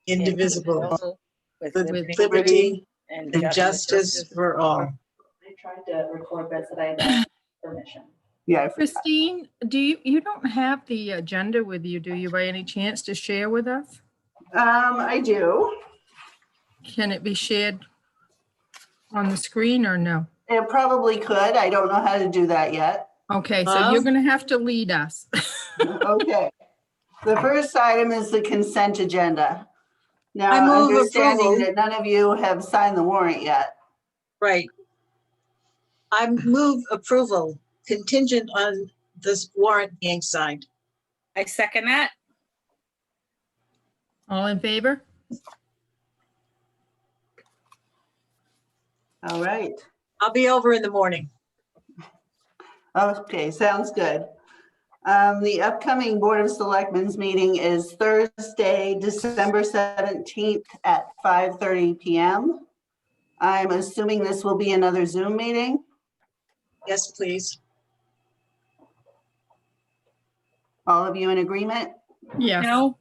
indivisible, with with liberty liberty and and justice for all. I tried to record, but said I had no permission. Yeah, I forgot. Christine, you don't have the agenda with you, do you, by any chance to share with us? I do. Can it be shared on the screen or no? It probably could. I don't know how to do that yet. Okay, so you're going to have to lead us. Okay. The first item is the consent agenda. I Now, move understanding approval. that none of you have signed the warrant yet. Right. I move approval contingent on this warrant being signed. I second that. All in favor? All right. I'll be over in the morning. Okay, sounds good. The upcoming Board of Selectmen's meeting is Thursday, December 17th at 5:30 p.m. I'm assuming this will be another Zoom meeting. Yes, please. All of you in agreement? Yes. No,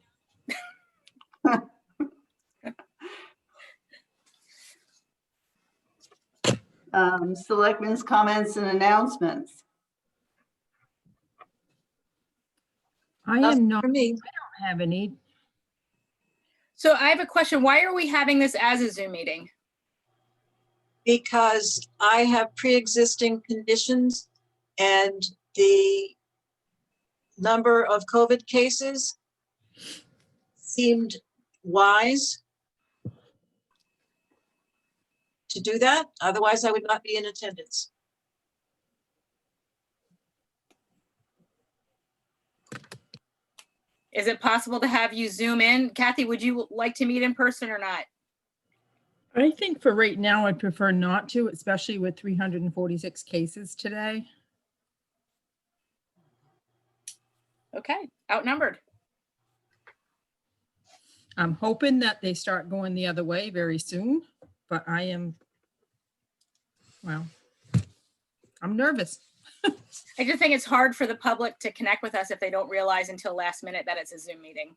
Selectmen's comments and announcements. I Nothing am not, for me. have any. so I have a question. Why are we having this as a Zoom meeting? Because I have pre-existing conditions and the number of COVID cases seemed wise to do that. Otherwise, I would not be in attendance. Is it possible to have you Zoom in? Kathy, would you like to meet in person or not? I think for right now, I'd prefer not to, especially with 346 cases today. Okay, outnumbered. I'm hoping that they start going the other way very soon, but I'm nervous. I just think it's hard for the public to connect with us if they don't realize until last minute that it's a Zoom meeting.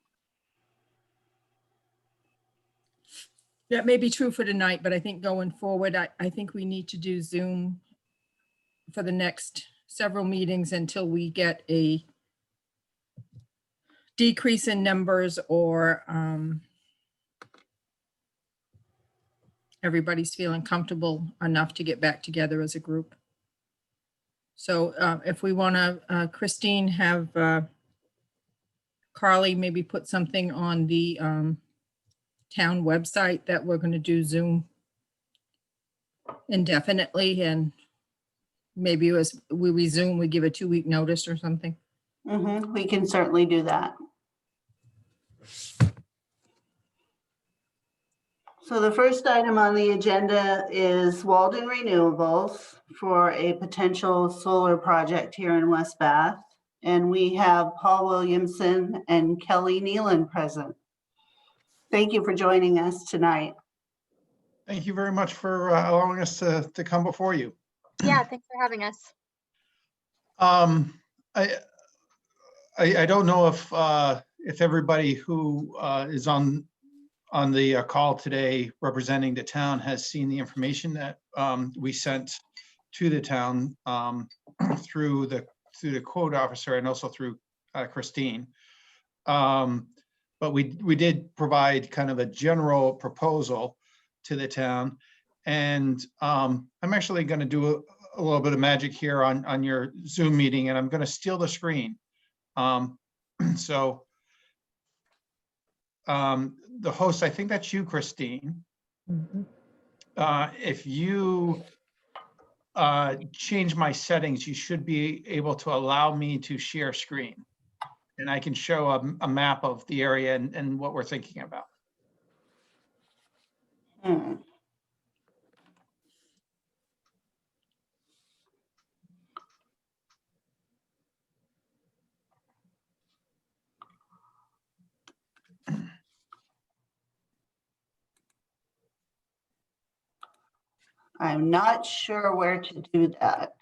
That may be true for tonight, but I think going forward, I think we need to do Zoom for the next several meetings until we get a decrease in numbers or everybody's feeling comfortable enough to get back together as a group. So if we want to, Christine, have Carly maybe put something on the town website that we're going to do Zoom indefinitely, and maybe as we resume, we give a 2-week notice or something. We can certainly do that. So the first item on the agenda is Walden Renewables for a potential solar project here in West Bath. And we have Paul Williamson and Kelly Nealon present. Thank you for joining us tonight. Thank you very much for allowing us to come before you. Yeah, thanks for having us. I don't know if everybody who is on the call today representing the town has seen the information that we sent to the town through the code officer and also through Christine. But we did provide kind of a general proposal to the town. And I'm actually going to do a little bit of magic here on your Zoom meeting, and I'm going to steal the screen. The host, I think that's you, Christine. If you change my settings, you should be able to allow me to share screen. And I can show a map of the area and what we're thinking about. I'm not sure where to do that.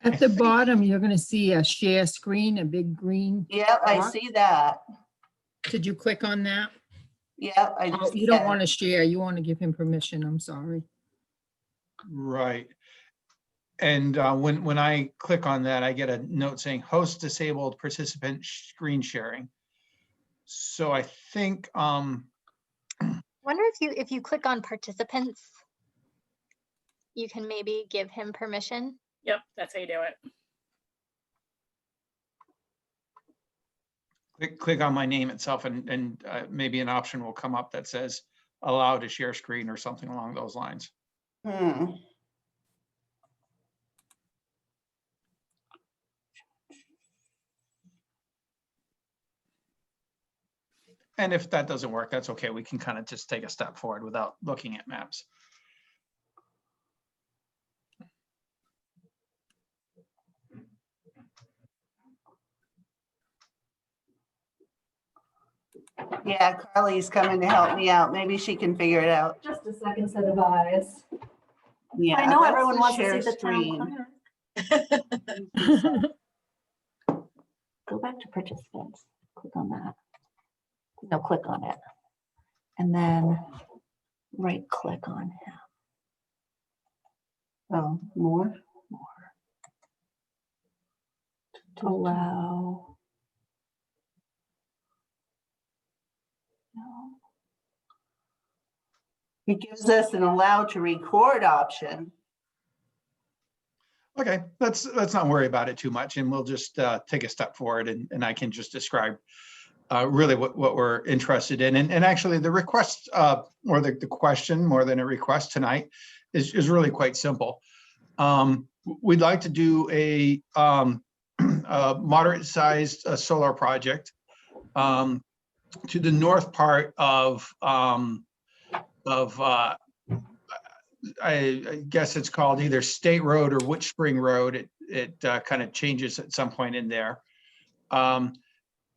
At the bottom, you're gonna see a share screen, a big green. Yep, I Mark? see that. Did you click on that? Yep, I Oh, just. you don't did. want to share. You want to give him permission. I'm sorry. Right. And when I click on that, I get a note saying host disabled participant screen sharing. So I think, Wonder if you click on participants, you can maybe give him permission. Yep, that's how you do it. click on my name itself and maybe an option will come up that says allow to share screen or something along those lines. Hmm. And if that doesn't work, that's okay. We can kind of just take a step forward without looking at maps. Yeah, Carly's coming to help me out. Maybe she can figure it out. Just a second set of eyes. Yeah. I know that's everyone the wants to share see the town screen. plan. Go back to participants, click on that. No, click on it. And then right click on him. Oh, more? Allow. No. It gives us an allow to record option. Okay, let's not worry about it too much and we'll just take a step forward and I can just describe really what we're interested in. And actually the request or the question more than a request tonight is really quite simple. We'd like to do a moderate sized solar project to the north part of I guess it's called either State Road or Witch Spring Road. It kind of changes at some point in there.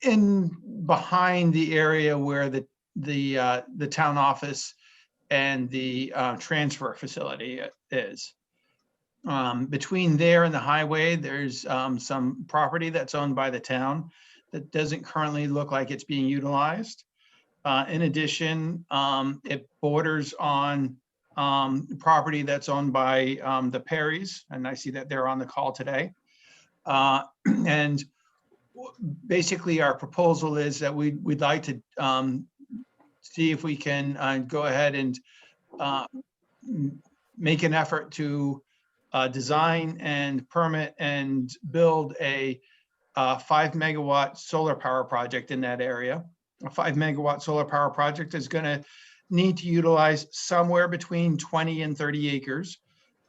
In behind the area where the town office and the transfer facility is. Between there and the highway, there's some property that's owned by the town that doesn't currently look like it's being utilized. In addition, it borders on property that's owned by the Perrys, and I see that they're on the call today. And basically our proposal is that we'd like to see if we can go ahead and make an effort to design and permit and build a 5 megawatt solar power project in that area. A 5 megawatt solar power project is going to need to utilize somewhere between 20 and 30 acres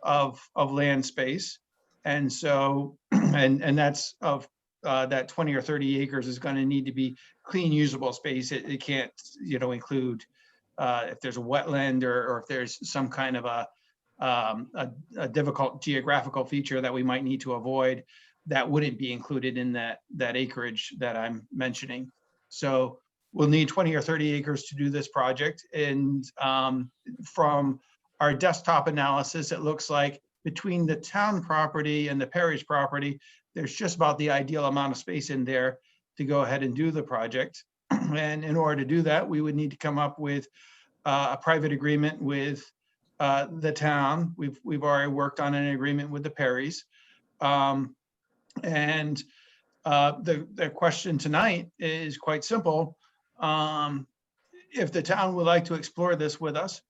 of land space. And so, and that's of that 20 or 30 acres is going to need to be clean, usable space. It can't, include if there's a wetland or if there's some kind of a difficult geographical feature that we might need to avoid, that wouldn't be included in that acreage that I'm mentioning. So we'll need 20 or 30 acres to do this project. And from our desktop analysis, it looks like between the town property and the parish property, there's just about the ideal amount of space in there to go ahead and do the project. And in order to do that, we would need to come up with a private agreement with the town. We've already worked on an agreement with the Perrys. And the question tonight is quite simple. If the town would like to explore this with us,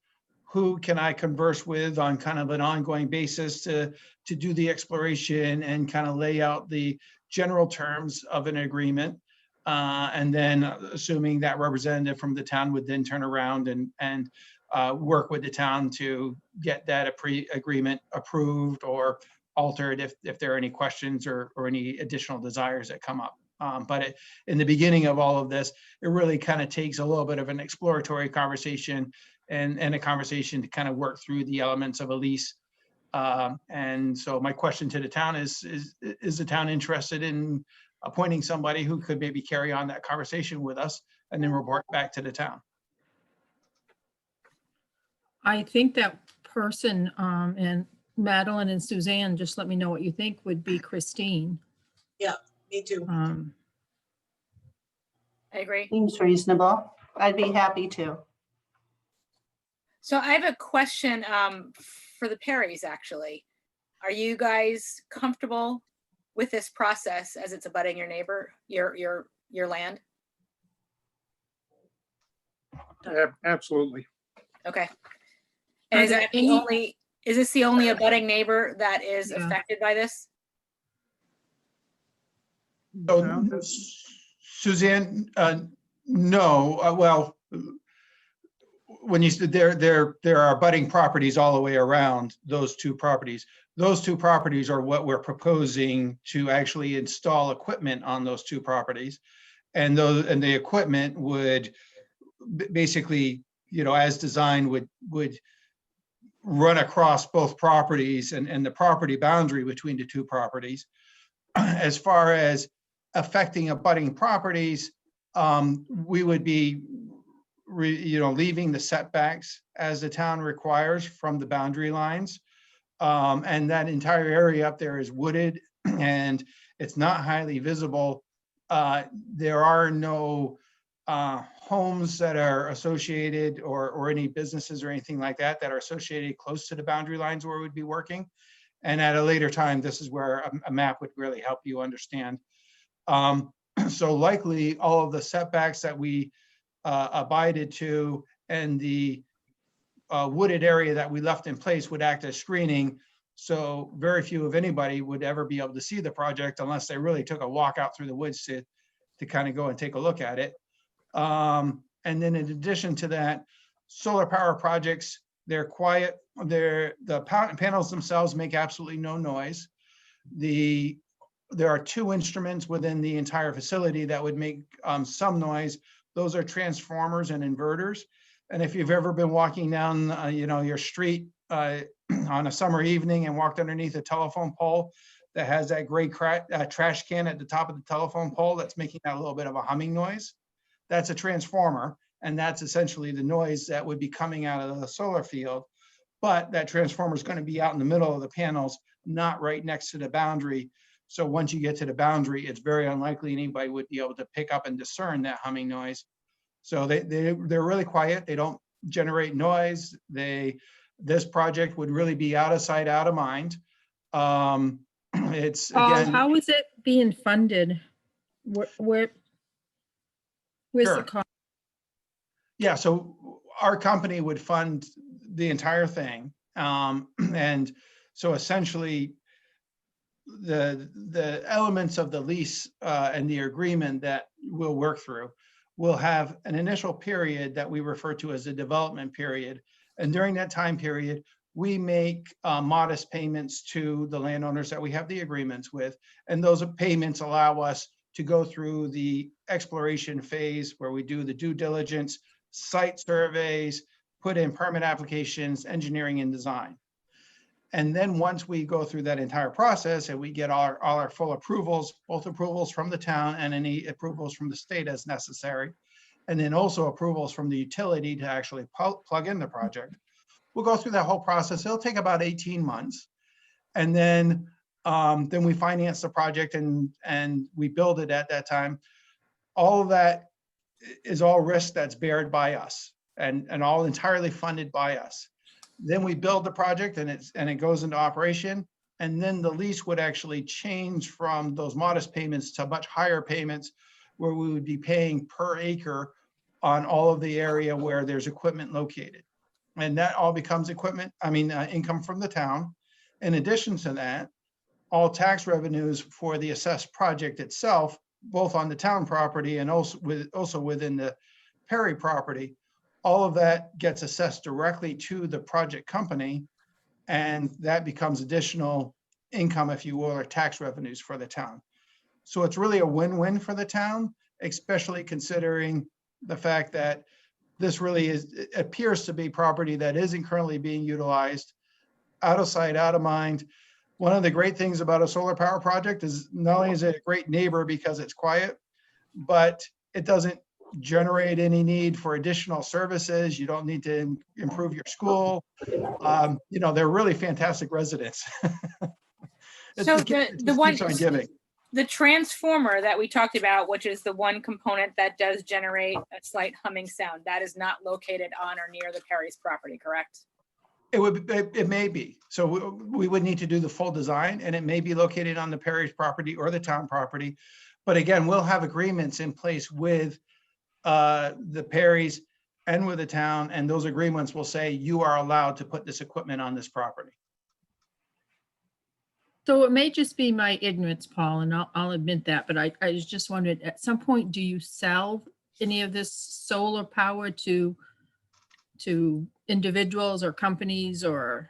who can I converse with on kind of an ongoing basis to do the exploration and kind of lay out the general terms of an agreement? And then assuming that representative from the town would then turn around and work with the town to get that agreement approved or altered if there are any questions or any additional desires that come up. But in the beginning of all of this, it really kind of takes a little bit of an exploratory conversation and a conversation to kind of work through the elements of a lease. And so my question to the town is the town interested in appointing somebody who could maybe carry on that conversation with us and then report back to the town? I think that person, and Madeline and Suzanne, just let me know what you think, would be Christine. Me too. I agree. Seems reasonable. I'd be happy to. So I have a question for the Perrys, actually. Are you guys comfortable with this process as it's abutting your neighbor, your land? Absolutely. Okay. Are And is there that the any- only, is this the only abutting neighbor that is Yeah. affected by this? So Suzanne, no, well, when you said there are abutting properties all the way around those two properties. Those two properties are what we're proposing to actually install equipment on those two properties. And the equipment would basically, as designed, would run across both properties and the property boundary between the two properties. As far as affecting abutting properties, we would be leaving the setbacks as the town requires from the boundary lines. And that entire area up there is wooded and it's not highly visible. There are no homes that are associated or any businesses or anything like that that are associated close to the boundary lines where we'd be working. And at a later time, this is where a map would really help you understand. So likely all of the setbacks that we abided to and the wooded area that we left in place would act as screening. So very few of anybody would ever be able to see the project unless they really took a walk out through the woods to kind of go and take a look at it. And then in addition to that, solar power projects, they're quiet. The panels themselves make absolutely no noise. There are two instruments within the entire facility that would make some noise. Those are transformers and inverters. And if you've ever been walking down, your street on a summer evening and walked underneath a telephone pole that has that gray trash can at the top of the telephone pole that's making that little bit of a humming noise, that's a transformer. And that's essentially the noise that would be coming out of the solar field. But that transformer is going to be out in the middle of the panels, not right next to the boundary. So once you get to the boundary, it's very unlikely anybody would be able to pick up and discern that humming noise. So they're really quiet. They don't generate noise. This project would really be out of sight, out of mind. It's Paul, again, how is it being funded? Where's Sure. the cost? yeah, so our company would fund the entire thing. And so essentially the elements of the lease and the agreement that we'll work through will have an initial period that we refer to as the development period. And during that time period, we make modest payments to the landowners that we have the agreements with. And those payments allow us to go through the exploration phase where we do the due diligence, site surveys, put in permit applications, engineering and design. And then once we go through that entire process and we get all our full approvals, both approvals from the town and any approvals from the state as necessary, and then also approvals from the utility to actually plug in the project, we'll go through that whole process. It'll take about 18 months. And then we finance the project and we build it at that time. All of that is all risk that's bared by us and all entirely funded by us. Then we build the project and it goes into operation. And then the lease would actually change from those modest payments to much higher payments where we would be paying per acre on all of the area where there's equipment located. And that all becomes income from the town. In addition to that, all tax revenues for the assessed project itself, both on the town property and also within the Perry property, all of that gets assessed directly to the project company. And that becomes additional income, if you will, or tax revenues for the town. So it's really a win-win for the town, especially considering the fact that this really appears to be property that isn't currently being utilized, out of sight, out of mind. One of the great things about a solar power project is not only is it a great neighbor because it's quiet, but it doesn't generate any need for additional services. You don't need to improve your school. You know, they're really fantastic residents. So It the just one, keeps on giving. the transformer that we talked about, which is the one component that does generate a slight humming sound, that is not located on or near the Perry's property, correct? It may be. So we would need to do the full design, and it may be located on the parish property or the town property. But again, we'll have agreements in place with the Perrys and with the town, and those agreements will say you are allowed to put this equipment on this property. So it may just be my ignorance, Paul, and I'll admit that, but I was just wondering, at some point, do you sell any of this solar power to individuals or companies or?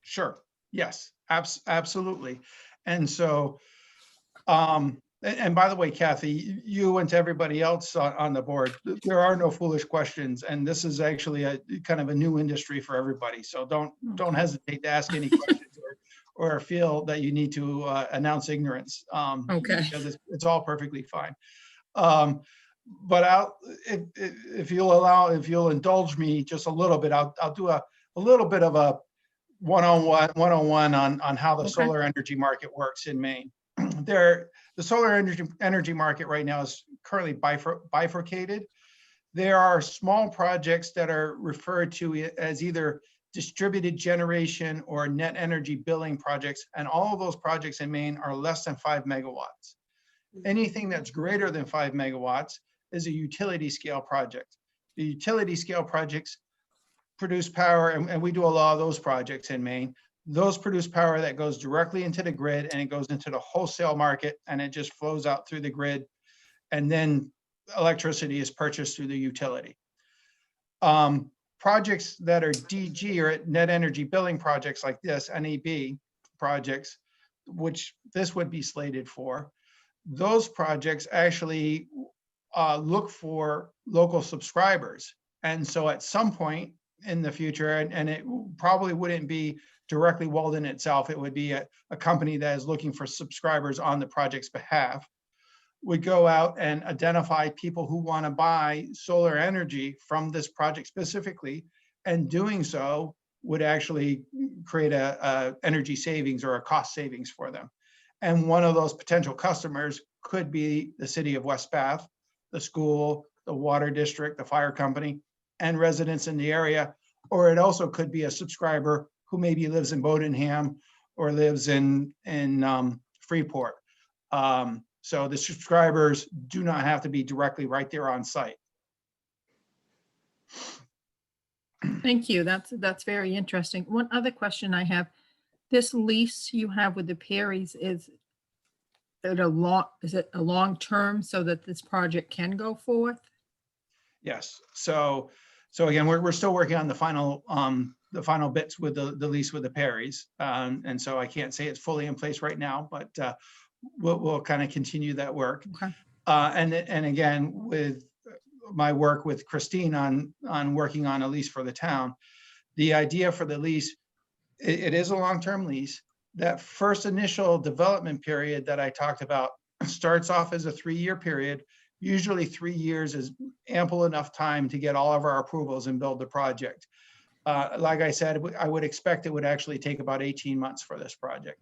Sure. Yes, absolutely. And so, and by the way, Kathy, you and to everybody else on the board, there are no foolish questions. And this is actually a kind of a new industry for everybody. So don't hesitate to ask any questions or feel that you need to announce ignorance. Okay. Because it's all perfectly fine. But if you'll indulge me just a little bit, I'll do a little bit of a one-on-one on how the Okay. solar energy market works in Maine. The solar energy market right now is currently bifurcated. There are small projects that are referred to as either distributed generation or net energy billing projects, and all of those projects in Maine are less than 5 megawatts. Anything that's greater than 5 megawatts is a utility scale project. The utility scale projects produce power, and we do a lot of those projects in Maine. Those produce power that goes directly into the grid, and it goes into the wholesale market, and it just flows out through the grid, and then electricity is purchased through the utility. Projects that are DG or net energy billing projects like this, NEB projects, which this would be slated for, those projects actually look for local subscribers. And so at some point in the future, and it probably wouldn't be directly Walden itself, it would be a company that is looking for subscribers on the project's behalf, would go out and identify people who want to buy solar energy from this project specifically, and doing so would actually create a energy savings or a cost savings for them. And one of those potential customers could be the city of West Bath, the school, the water district, the fire company, and residents in the area. Or it also could be a subscriber who maybe lives in Bodenham or lives in Freeport. So the subscribers do not have to be directly right there on site. Thank you. That's very interesting. One other question I have, this lease you have with the Perrys, is it a long term so that this project can go forth? Yes. So again, we're still working on the final bits with the lease with the Perrys. And so I can't say it's fully in place right now, but we'll kind of continue that work. Okay. And again, with my work with Christine on working on a lease for the town, the idea for the lease, it is a long-term lease. That first initial development period that I talked about starts off as a 3-year period. Usually 3 years is ample enough time to get all of our approvals and build the project. Like I said, I would expect it would actually take about 18 months for this project.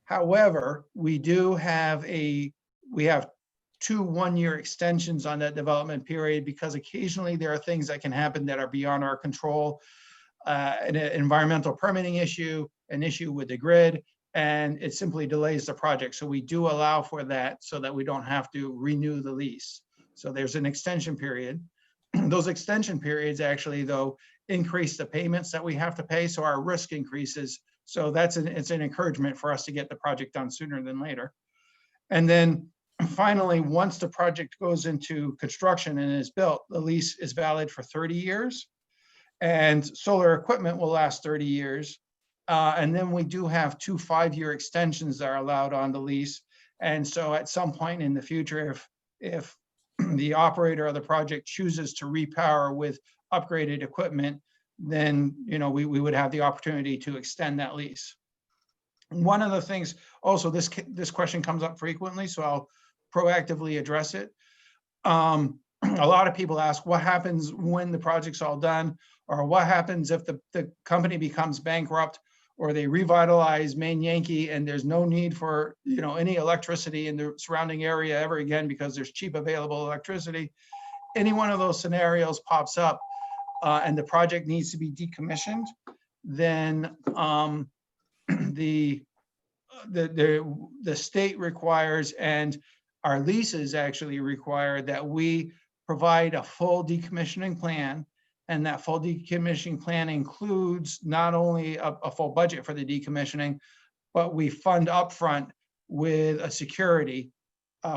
However, we have 2 1-year extensions on that development period, because occasionally there are things that can happen that are beyond our control. An environmental permitting issue, an issue with the grid, and it simply delays the project. So we do allow for that so that we don't have to renew the lease. So there's an extension period. Those extension periods actually, though, increase the payments that we have to pay, so our risk increases. So it's an encouragement for us to get the project done sooner than later. And then finally, once the project goes into construction and is built, the lease is valid for 30 years. And solar equipment will last 30 years. And then we do have 2 5-year extensions that are allowed on the lease. And so at some point in the future, if the operator of the project chooses to repower with upgraded equipment, then we would have the opportunity to extend that lease. One of the things, also this question comes up frequently, so I'll proactively address it. a lot of people ask, what happens when the project's all done? Or what happens if the company becomes bankrupt, or they revitalize Maine Yankee and there's no need for, any electricity in the surrounding area ever again because there's cheap available electricity? Any one of those scenarios pops up, and the project needs to be decommissioned, then the state requires, and our leases actually require, that we provide a full decommissioning plan. And that full decommissioning plan includes not only a full budget for the decommissioning, but we fund upfront with a security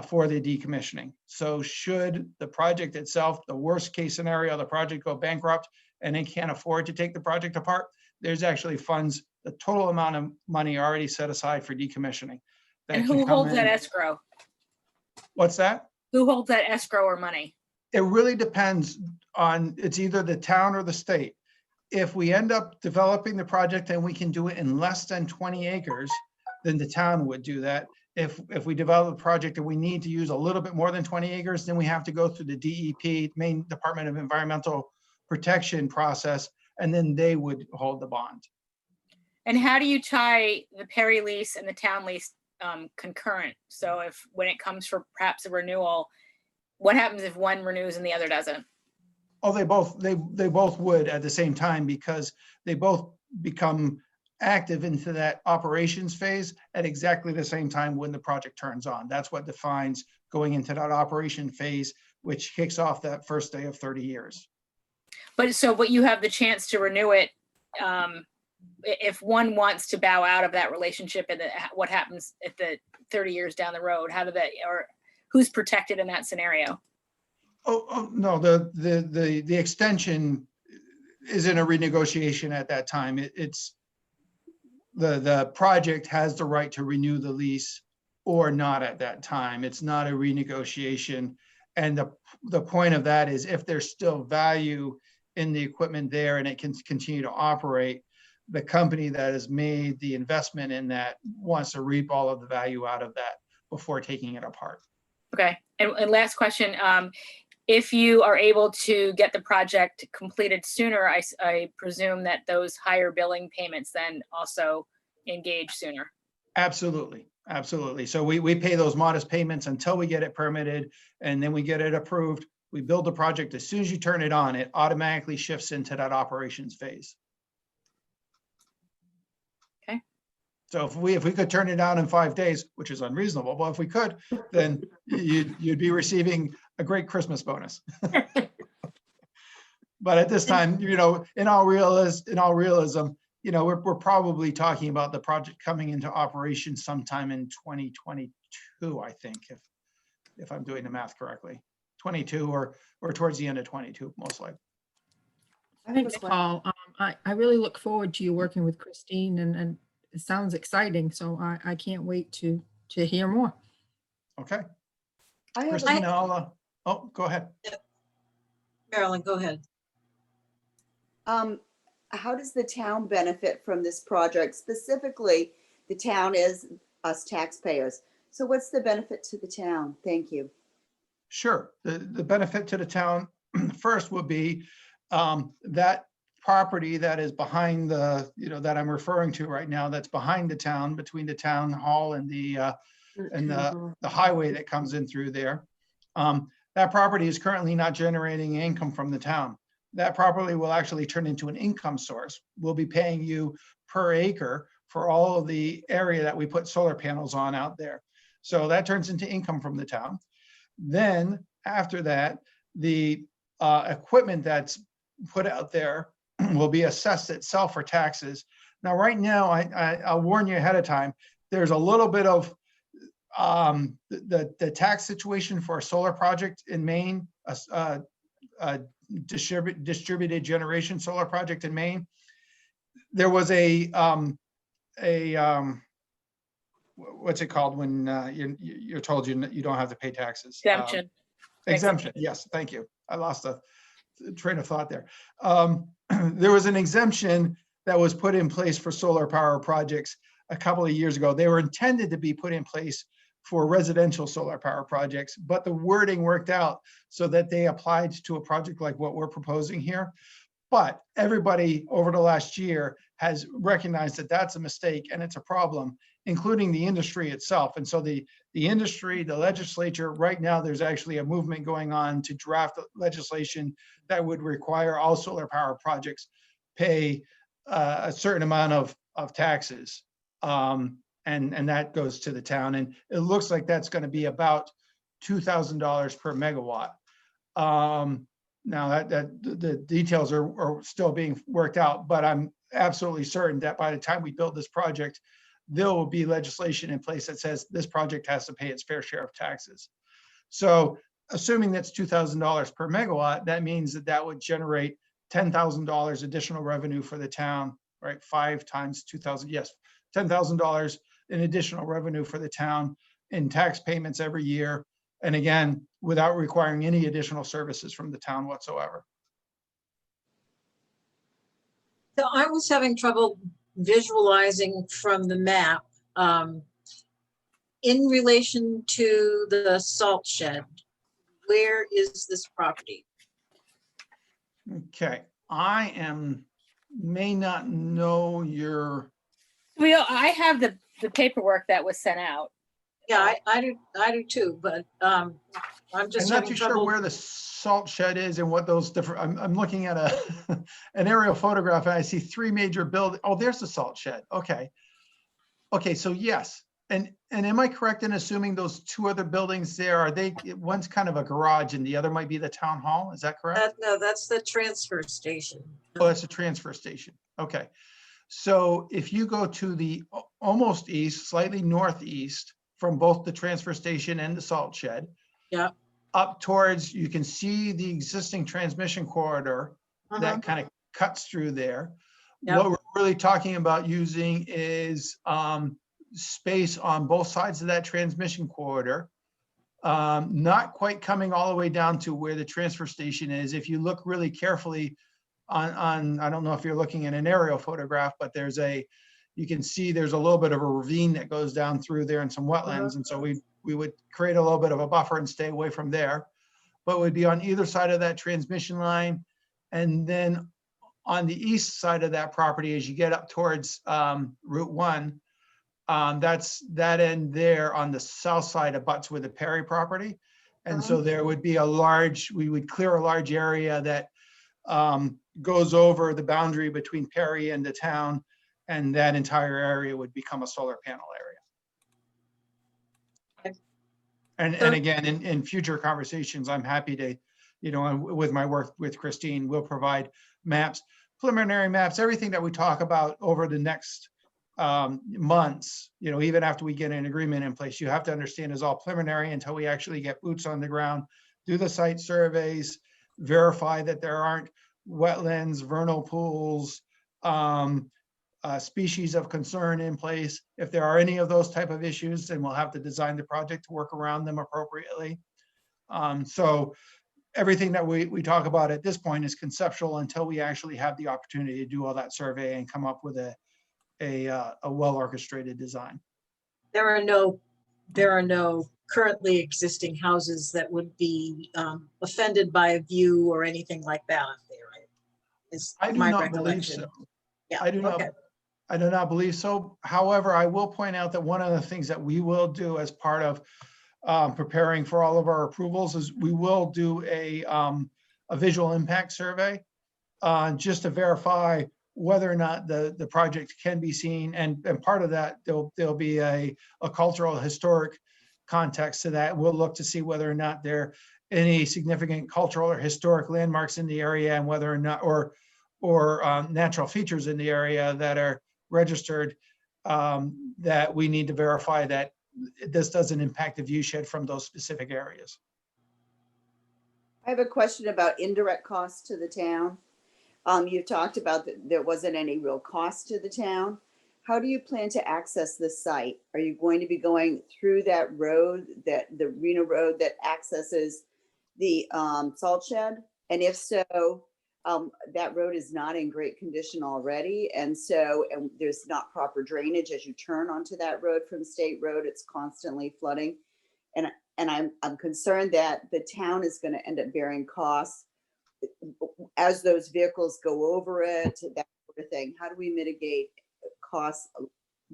for the decommissioning. So should the project itself, the worst case scenario, the project go bankrupt and they can't afford to take the project apart, there's actually funds, the total amount of money already set aside for decommissioning. that And can who come holds that in. escrow? What's that? Who holds that escrow or money? It really depends on, it's either the town or the state. If we end up developing the project and we can do it in less than 20 acres, then the town would do that. If we develop a project and we need to use a little bit more than 20 acres, then we have to go through the DEP, Maine Department of Environmental Protection process, and then they would hold the bond. And how do you tie the Perry lease and the town lease concurrent? So when it comes for perhaps a renewal, what happens if one renews and the other doesn't? Oh, they both would at the same time, because they both become active into that operations phase at exactly the same time when the project turns on. That's what defines going into that operation phase, which kicks off that first day of 30 years. But you have the chance to renew it if one wants to bow out of that relationship, and what happens at the 30 years down the road? How do they, or who's protected in that scenario? Oh, no, the extension isn't a renegotiation at that time. It's the project has the right to renew the lease or not at that time. It's not a renegotiation. And the point of that is, if there's still value in the equipment there and it can continue to operate, the company that has made the investment in that wants to reap all of the value out of that before taking it apart. Okay, and last question. If you are able to get the project completed sooner, I presume that those higher billing payments then also engage sooner. Absolutely, absolutely. So we pay those modest payments until we get it permitted, and then we get it approved. We build the project. As soon as you turn it on, it automatically shifts into that operations phase. Okay. So if we could turn it on in 5 days, which is unreasonable, but if we could, then you'd be receiving a great Christmas bonus. But at this time, in all realism, we're probably talking about the project coming into operation sometime in 2022, I think, if I'm doing the math correctly. 22 or towards the end of 22, most likely. Thanks, Paul. I really look forward to you working with Christine, and it sounds exciting. So I can't wait to hear more. Okay. I have Christine, go ahead. Marilyn, go ahead. How does the town benefit from this project? Specifically, the town is us taxpayers. So what's the benefit to the town? Thank you. Sure. The benefit to the town first would be that property that is behind that I'm referring to right now, that's behind the town, between the town hall and the highway that comes in through there. That property is currently not generating income from the town. That property will actually turn into an income source. We'll be paying you per acre for all of the area that we put solar panels on out there. So that turns into income from the town. Then after that, the equipment that's put out there will be assessed itself for taxes. Now, right now, I'll warn you ahead of time, there's a little bit of the tax situation for a solar project in Maine, a distributed generation solar project in Maine. There was what's it called when you're told you don't have to pay taxes? Exemption. Exemption. Yes, thank you. I lost a train of thought there. There was an exemption that was put in place for solar power projects a couple of years ago. They were intended to be put in place for residential solar power projects, but the wording worked out so that they applied to a project like what we're proposing here. But everybody over the last year has recognized that that's a mistake and it's a problem, including the industry itself. And so the industry, the legislature, right now, there's actually a movement going on to draft legislation that would require all solar power projects pay a certain amount of taxes. And that goes to the town. And it looks like that's going to be about $2,000 per megawatt. Now that the details are still being worked out, but I'm absolutely certain that by the time we build this project, there will be legislation in place that says this project has to pay its fair share of taxes. So assuming that's $2,000 per megawatt, that means that that would generate $10,000 additional revenue for the town, right? 5 times 2,000, yes, $10,000 in additional revenue for the town in tax payments every year. And again, without requiring any additional services from the town whatsoever. So I was having trouble visualizing from the map in relation to the salt shed. Where is this property? Okay, I may not know your, I have the paperwork that was sent out. Yeah, I do too, but I'm I'm just not having too sure trouble. where the salt shed is and what those different, I'm looking at an aerial photograph and I see 3 major buildings. Oh, there's the salt shed. Okay. Okay, so yes. And am I correct in assuming those 2 other buildings there, are they, one's kind of a garage and the other might be the town hall? Is that correct? No, that's the transfer station. Oh, that's a transfer station. Okay. So if you go to the almost east, slightly northeast from both the transfer station and the salt shed. Yeah. Up towards, you can see the existing transmission corridor that kind of cuts through there. Yep. What we're really talking about using is space on both sides of that transmission corridor. Not quite coming all the way down to where the transfer station is. If you look really carefully on I don't know if you're looking at an aerial photograph, but you can see there's a little bit of a ravine that goes down through there and some wetlands. And so we would create a little bit of a buffer and stay away from there. But we'd be on either side of that transmission line. And then on the east side of that property, as you get up towards Route 1, that's that end there on the south side abuts with the Perry property. And so there would be we would clear a large area that goes over the boundary between Perry and the town, and that entire area would become a solar panel area. And again, in future conversations, I'm happy to, with my work with Christine, we'll provide maps, preliminary maps, everything that we talk about over the next months, even after we get an agreement in place. You have to understand is all preliminary until we actually get boots on the ground, do the site surveys, verify that there aren't wetlands, vernal pools, species of concern in place. If there are any of those type of issues, then we'll have to design the project to work around them appropriately. So everything that we talk about at this point is conceptual until we actually have the opportunity to do all that survey and come up with a well-orchestrated design. There are no currently existing houses that would be offended by a view or anything like that up there, right? Is I do my not believe recollection. so. Yeah, I do okay. not believe so. However, I will point out that one of the things that we will do as part of preparing for all of our approvals is we will do a visual impact survey just to verify whether or not the project can be seen. And part of that, there'll be a cultural historic context to that. We'll look to see whether or not there are any significant cultural or historic landmarks in the area, and whether or not, or natural features in the area that are registered, that we need to verify that this doesn't impact the view shed from those specific areas. I have a question about indirect costs to the town. You talked about that there wasn't any real cost to the town. How do you plan to access this site? Are you going to be going through that road, the Reno Road that accesses the salt shed? And if so, That road is not in great condition already. And so, and there's not proper drainage as you turn onto that road from State Road. It's constantly flooding. And I'm concerned that the town is going to end up bearing costs as those vehicles go over it, that sort of thing. How do we mitigate costs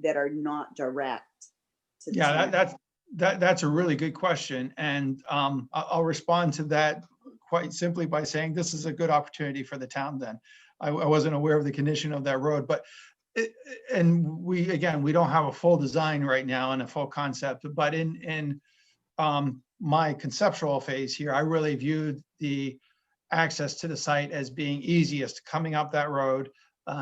that are not direct to the Yeah, town? that's a really good question. And I'll respond to that quite simply by saying this is a good opportunity for the town then. I wasn't aware of the condition of that road, but and we, again, we don't have a full design right now and a full concept, but in my conceptual phase here, I really viewed the access to the site as being easiest, coming up that road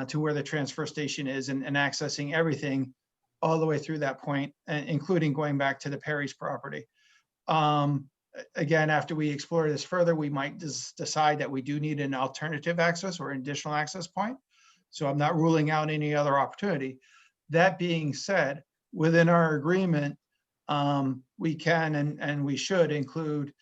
to where the transfer station is and accessing everything all the way through that point, including going back to the Perry's property. Again, after we explore this further, we might decide that we do need an alternative access or an additional access point. So I'm not ruling out any other opportunity. That being said, within our agreement, we can and we should include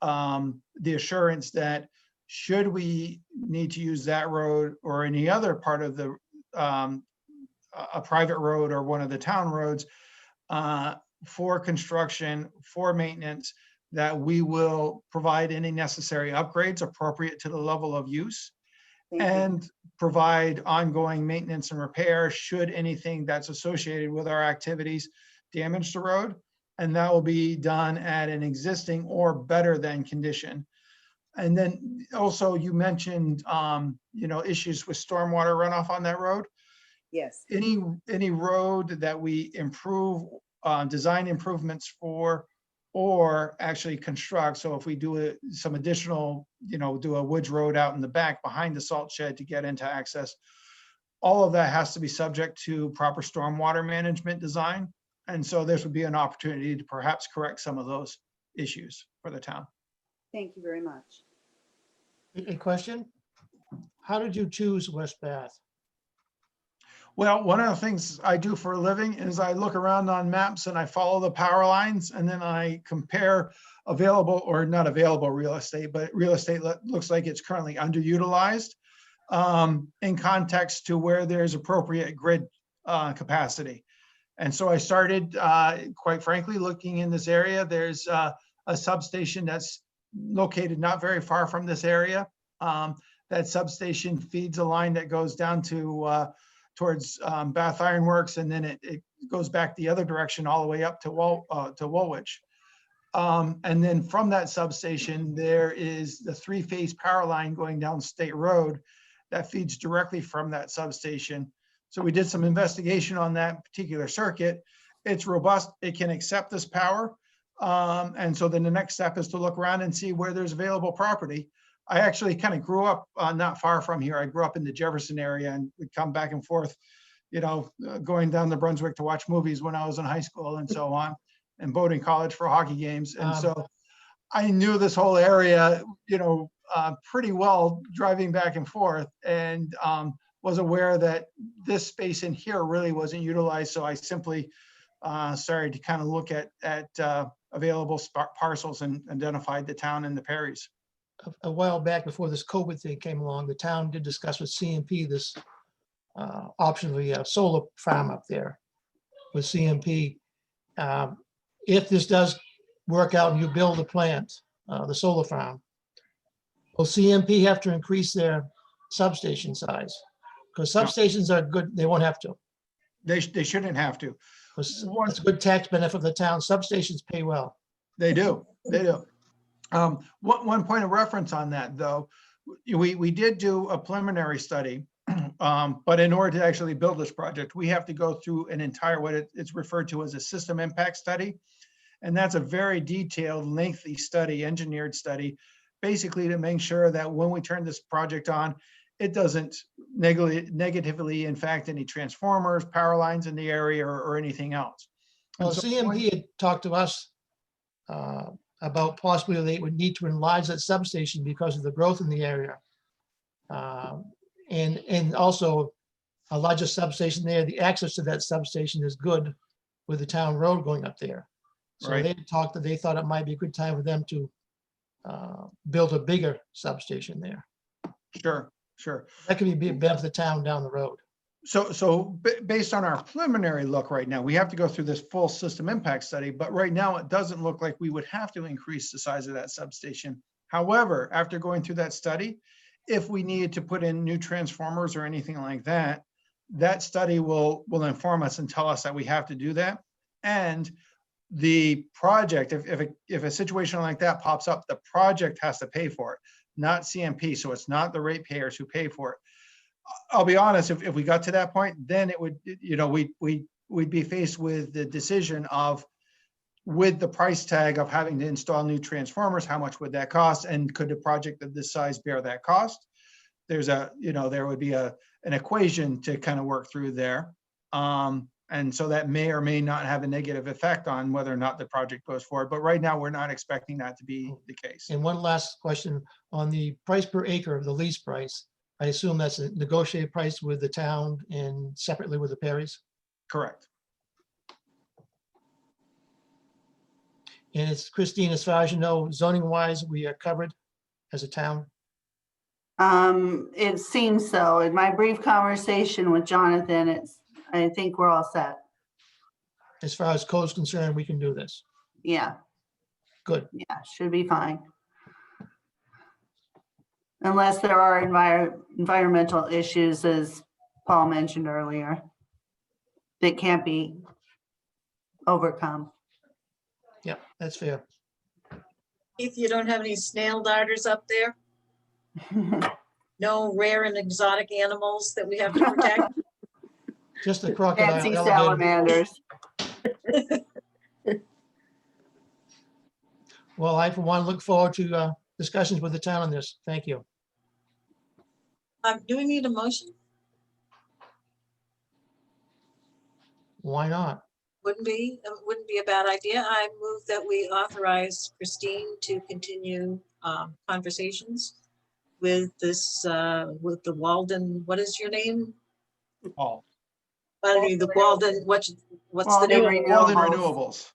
the assurance that should we need to use that road or any other part of the a private road or one of the town roads for construction, for maintenance, that we will provide any necessary upgrades appropriate to the level of use Thank you. and provide ongoing maintenance and repair should anything that's associated with our activities damage the road. And that will be done at an existing or better than condition. And then also you mentioned, issues with stormwater runoff on that road. Yes. Any road that we improve, design improvements for, or actually construct. So if we do some additional, do a woods road out in the back behind the salt shed to get into access, all of that has to be subject to proper stormwater management design. And so this would be an opportunity to perhaps correct some of those issues for the town. Thank you very much. A question? How did you choose West Bath? Well, one of the things I do for a living is I look around on maps and I follow the power lines and then I compare available or not available real estate, but real estate looks like it's currently underutilized in context to where there's appropriate grid capacity. And so I started, quite frankly, looking in this area. There's a substation that's located not very far from this area. That substation feeds a line that goes down to towards Bath Iron Works, and then it goes back the other direction all the way up to Woolwich. And then from that substation, there is the 3-phase power line going down State Road that feeds directly from that substation. So we did some investigation on that particular circuit. It's robust, it can accept this power. And so then the next step is to look around and see where there's available property. I actually kind of grew up not far from here. I grew up in the Jefferson area and would come back and forth, going down to Brunswick to watch movies when I was in high school and so on, and Bowdoin College for hockey games. And so I knew this whole area, pretty well driving back and forth, and was aware that this space in here really wasn't utilized. So I simply started to kind of look at available parcels and identified the town and the Perrys. A while back before this COVID thing came along, the town did discuss with CMP this option of a solar farm up there with CMP. If this does work out and you build a plant, the solar farm, will CMP have to increase their substation size? Because substations are good, they won't have to. They shouldn't have to. It's a good tax benefit for the town. Substations pay well. They do. One point of reference on that, though, we did do a preliminary study, but in order to actually build this project, we have to go through an entire, what it's referred to as a system impact study. And that's a very detailed, lengthy study, engineered study, basically to make sure that when we turn this project on, it doesn't negatively impact any transformers, power lines in the area or anything else. Well, CMP had talked to us about possibly they would need to enlarge that substation because of the growth in the area. And also a larger substation there, the access to that substation is good with the town road going up there. So Right. they talked that they thought it might be a good time for them to build a bigger substation there. Sure. Sure. That could be a benefit to the town down the road. So based on our preliminary look right now, we have to go through this full system impact study, but right now it doesn't look like we would have to increase the size of that substation. However, after going through that study, if we needed to put in new transformers or anything like that, that study will inform us and tell us that we have to do that. And the project, if a situation like that pops up, the project has to pay for it, not CMP. So it's not the ratepayers who pay for it. I'll be honest, if we got to that point, then it would, we'd be faced with the decision of, with the price tag of having to install new transformers, how much would that cost? And could a project of this size bear that cost? There's there would be an equation to kind of work through there. And so that may or may not have a negative effect on whether or not the project goes forward. But right now, we're not expecting that to be the case. And one last question on the price per acre of the lease price. I assume that's a negotiated price with the town and separately with the Perrys? Correct. And it's Christine, as far as you know, zoning wise, we are covered as a town. It seems so. In my brief conversation with Jonathan, I think we're all set. As far as code's concerned, we can do this. Yeah, Good. yeah, should be fine. Unless there are environmental issues, as Paul mentioned earlier, that can't be overcome. Yeah, that's fair. If you don't have any snail darters up there, no rare and exotic animals that we have to protect. Just the crocodile. Fancy alligator. salamanders. Well, I for one look forward to discussions with the town on this. Thank you. Do we need a motion? Why not? Wouldn't be a bad idea. I move that we authorize Christine to continue conversations with this, with the Walden, what is your name? Paul. I mean, the Walden, what's the name? Walden Renewables.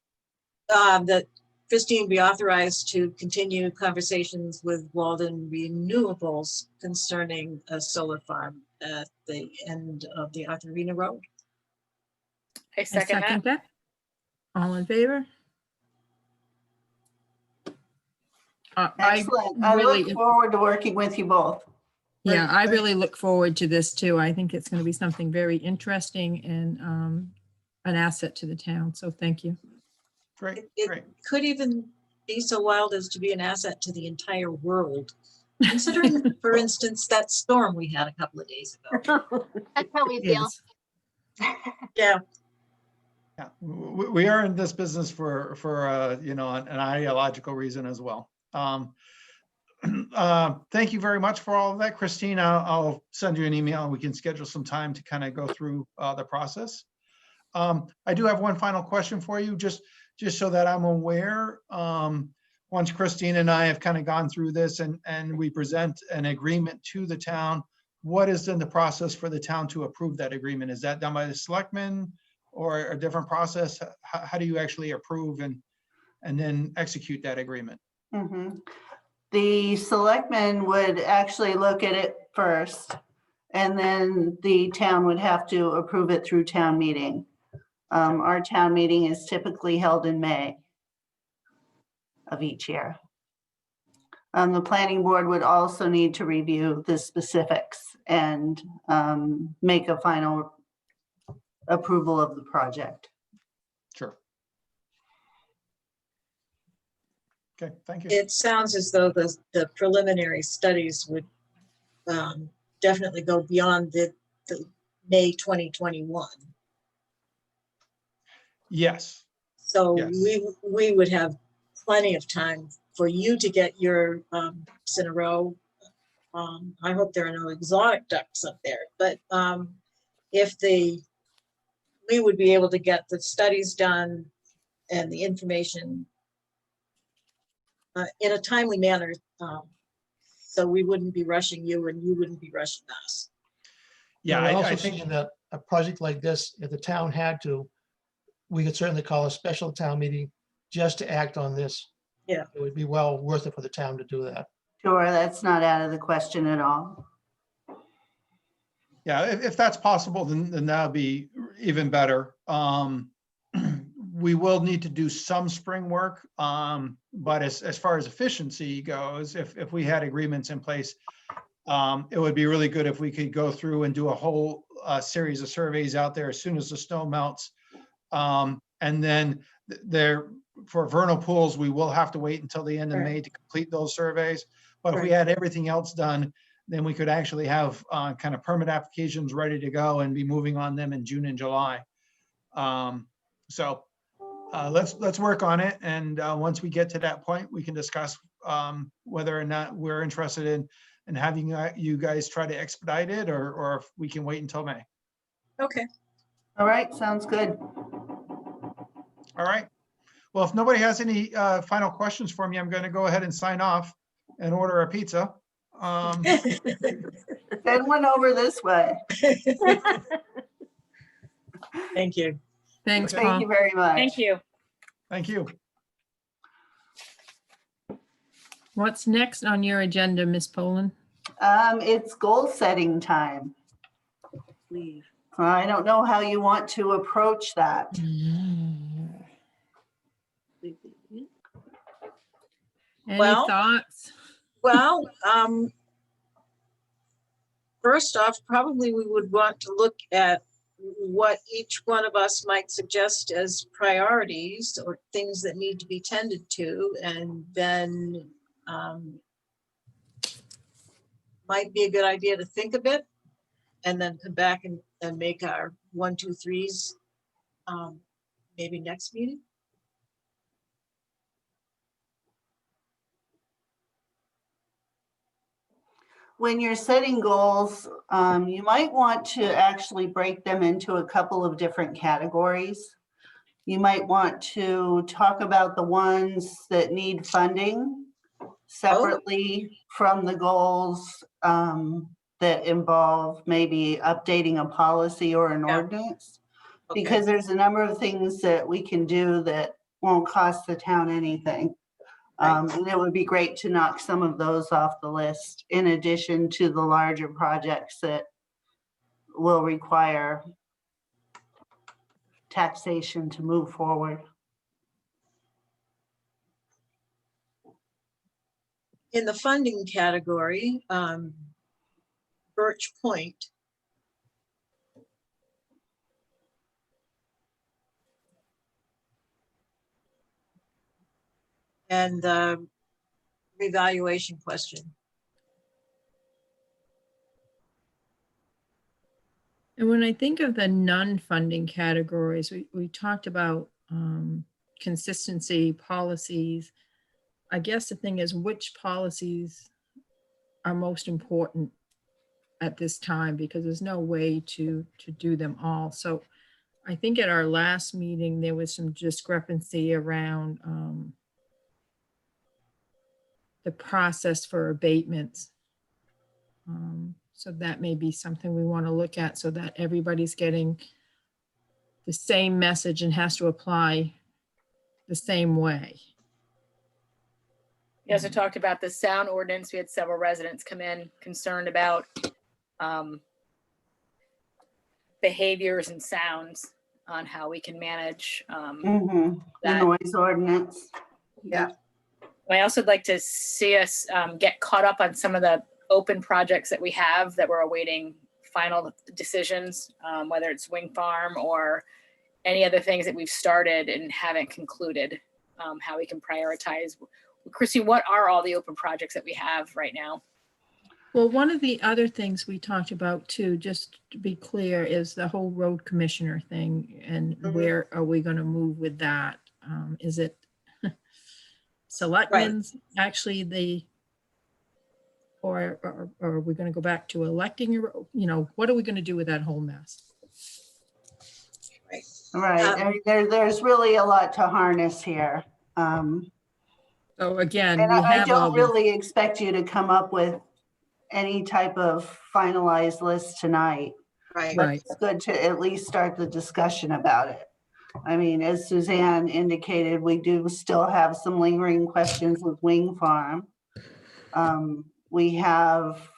That Christine be authorized to continue conversations with Walden Renewables concerning a solar farm at the end of the Arthurina Road. I I second that. second that. All in favor? Excellent. I really- look forward to working with you both. Yeah, I really look forward to this too. I think it's going to be something very interesting and an asset to the town. So thank you. Great, It great. could even be so wild as to be an asset to the entire world. Considering, for instance, that storm we had a couple of days ago. That's how we feel. Yes. Yeah, Yeah, we are in this business for an ideological reason as well. Thank you very much for all of that, Christine. I'll send you an email and we can schedule some time to kind of go through the process. I do have one final question for you, just so that I'm aware. Once Christine and I have kind of gone through this and we present an agreement to the town, what is then the process for the town to approve that agreement? Is that done by the selectmen or a different process? How do you actually approve and then execute that agreement? Mhm. The selectmen would actually look at it first, and then the town would have to approve it through town meeting. Our town meeting is typically held in May of each year. The planning board would also need to review the specifics and make a final approval of the project. Sure. Okay, thank you. it sounds as though the preliminary studies would definitely go beyond the May 2021. Yes, So Yes. we would have plenty of time for you to get your ducks in a row. I hope there are no exotic ducks up there, but we would be able to get the studies done and the information in a timely manner. So we wouldn't be rushing you and you wouldn't be rushing us. yeah, We're I also think, thinking that a project like this, if the town had to, we could certainly call a special town meeting just to act on this. Yeah. It would be well worth it for the town to do that. Sure, that's not out of the question at all. Yeah, if that's possible, then that'd be even better. We will need to do some spring work, but as far as efficiency goes, if we had agreements in place, it would be really good if we could go through and do a whole series of surveys out there as soon as the snow melts. And then there, for vernal pools, we will have to wait until the end of Right. May to complete those surveys. But if we Right. had everything else done, then we could actually have kind of permit applications ready to go and be moving on them in June and July. So let's work on it. And once we get to that point, we can discuss whether or not we're interested in having you guys try to expedite it, or if we can wait until May. Okay. All right, sounds good. All right. Well, if nobody has any final questions for me, I'm going to go ahead and sign off and order a pizza. Send one over this way. Thank you. Thanks, Thank Paul. you very much. Thank you. Thank you. What's next on your agenda, Miss Poland? It's goal setting time. I don't know how you want to approach that. Any Well- thoughts? Well, first off, probably we would want to look at what each one of us might suggest as priorities or things that need to be tended to, and then might be a good idea to think a bit and then come back and make our 1, 2, 3s maybe next meeting. When you're setting goals, you might want to actually break them into a couple of different categories. You might want to talk about the ones that need funding separately from the goals that involve maybe updating a policy or an Yeah. ordinance. Okay. Because there's a number of things that we can do that won't cost the town anything. And it would be great to knock some of those off the list in addition to the larger projects that will require taxation to move forward. In the funding category, Birch Point. And the revaluation question. And when I think of the non-funding categories, we talked about consistency policies. I guess the thing is, which policies are most important at this time, because there's no way to do them all. So I think at our last meeting, there was some discrepancy around the process for abatements. So that may be something we want to look at so that everybody's getting the same message and has to apply the same way. We also talked about the sound ordinance. We had several residents come in concerned about behaviors and sounds on how we can manage The that. noise ordinance. Yeah. I also would like to see us get caught up on some of the open projects that we have that we're awaiting final decisions, whether it's Wing Farm or any other things that we've started and haven't concluded, how we can prioritize. Christine, what are all the open projects that we have right now? Well, one of the other things we talked about too, just to be clear, is the whole road commissioner thing, and where are we going to move with that? Is it selectmen's actually or are we going to go back to electing, what are we going to do with that whole mess? Right. I mean, there's really a lot to harness here. So again, And we I have all don't this. really expect you to come up with any type of finalized list tonight. Right. Right. It's good to at least start the discussion about it. I mean, as Suzanne indicated, we do still have some lingering questions with Wing Farm. We have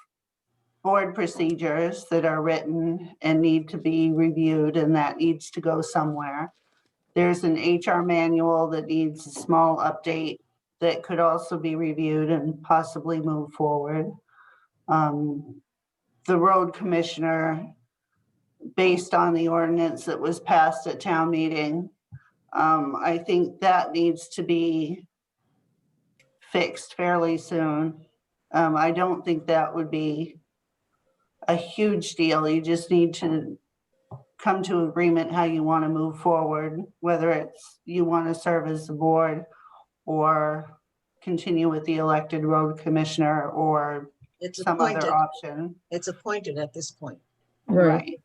board procedures that are written and need to be reviewed, and that needs to go somewhere. There's an HR manual that needs a small update that could also be reviewed and possibly move forward. The road commissioner, based on the ordinance that was passed at town meeting, I think that needs to be fixed fairly soon. I don't think that would be a huge deal. You just need to come to agreement how you want to move forward, whether it's you want to serve as the board or continue with the elected road commissioner or It's some other appointed. option. It's appointed at this point. Right.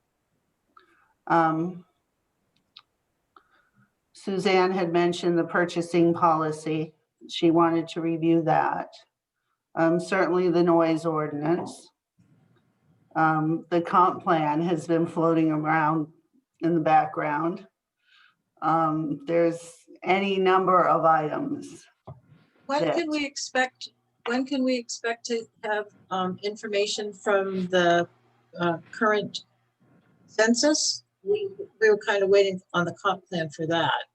Suzanne had mentioned the purchasing policy. She wanted to review that. Certainly the noise ordinance. The comp plan has been floating around in the background. There's any number of items. When That- can we expect to have information from the current census? We were kind of waiting on the comp plan for that.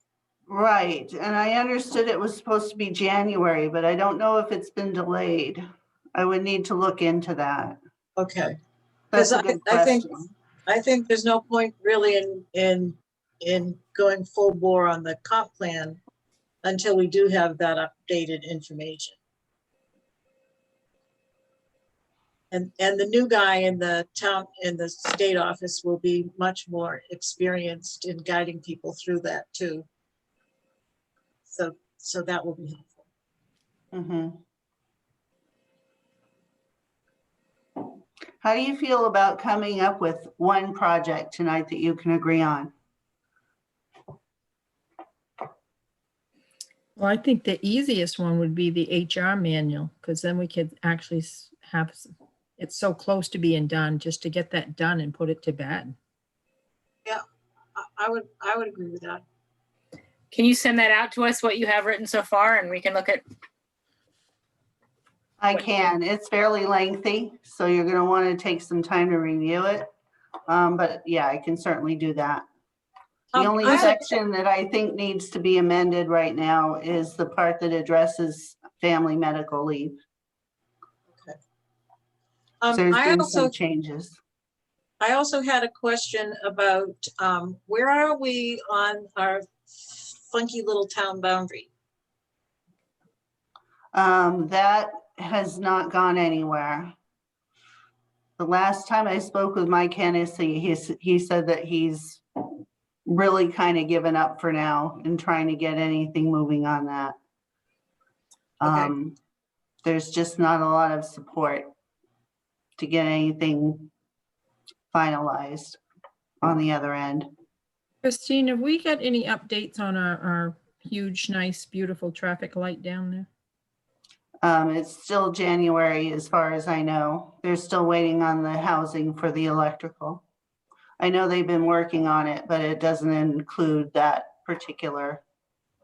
Right, and I understood it was supposed to be January, but I don't know if it's been delayed. I would need to look into that. Okay. That's a 'Cause good I think- question. I think there's no point really in going full bore on the comp plan until we do have that updated information. And the new guy in the state office will be much more experienced in guiding people through that too. So that will be helpful. Mhm. How do you feel about coming up with one project tonight that you can agree on? Well, I think the easiest one would be the HR manual, because then we could actually have, it's so close to being done, just to get that done and put it to bed. I would agree with that. Can you send that out to us, what you have written so far, and we can look at? I can. It's fairly lengthy, so you're going to want to take some time to review it. But yeah, I can certainly do that. The only I- section that I think needs to be amended right now is the part that addresses family medical leave. There's I been also some changes. I also had a question about where are we on our funky little town boundary? That has not gone anywhere. The last time I spoke with Mike Hennessy, he said that he's really kind of given up for now and trying to get anything moving on that. Okay. There's just not a lot of support to get anything finalized on the other end. Christine, have we got any updates on our huge, nice, beautiful traffic light down there? It's still January as far as I know. They're still waiting on the housing for the electrical. I know they've been working on it, but it doesn't include that particular.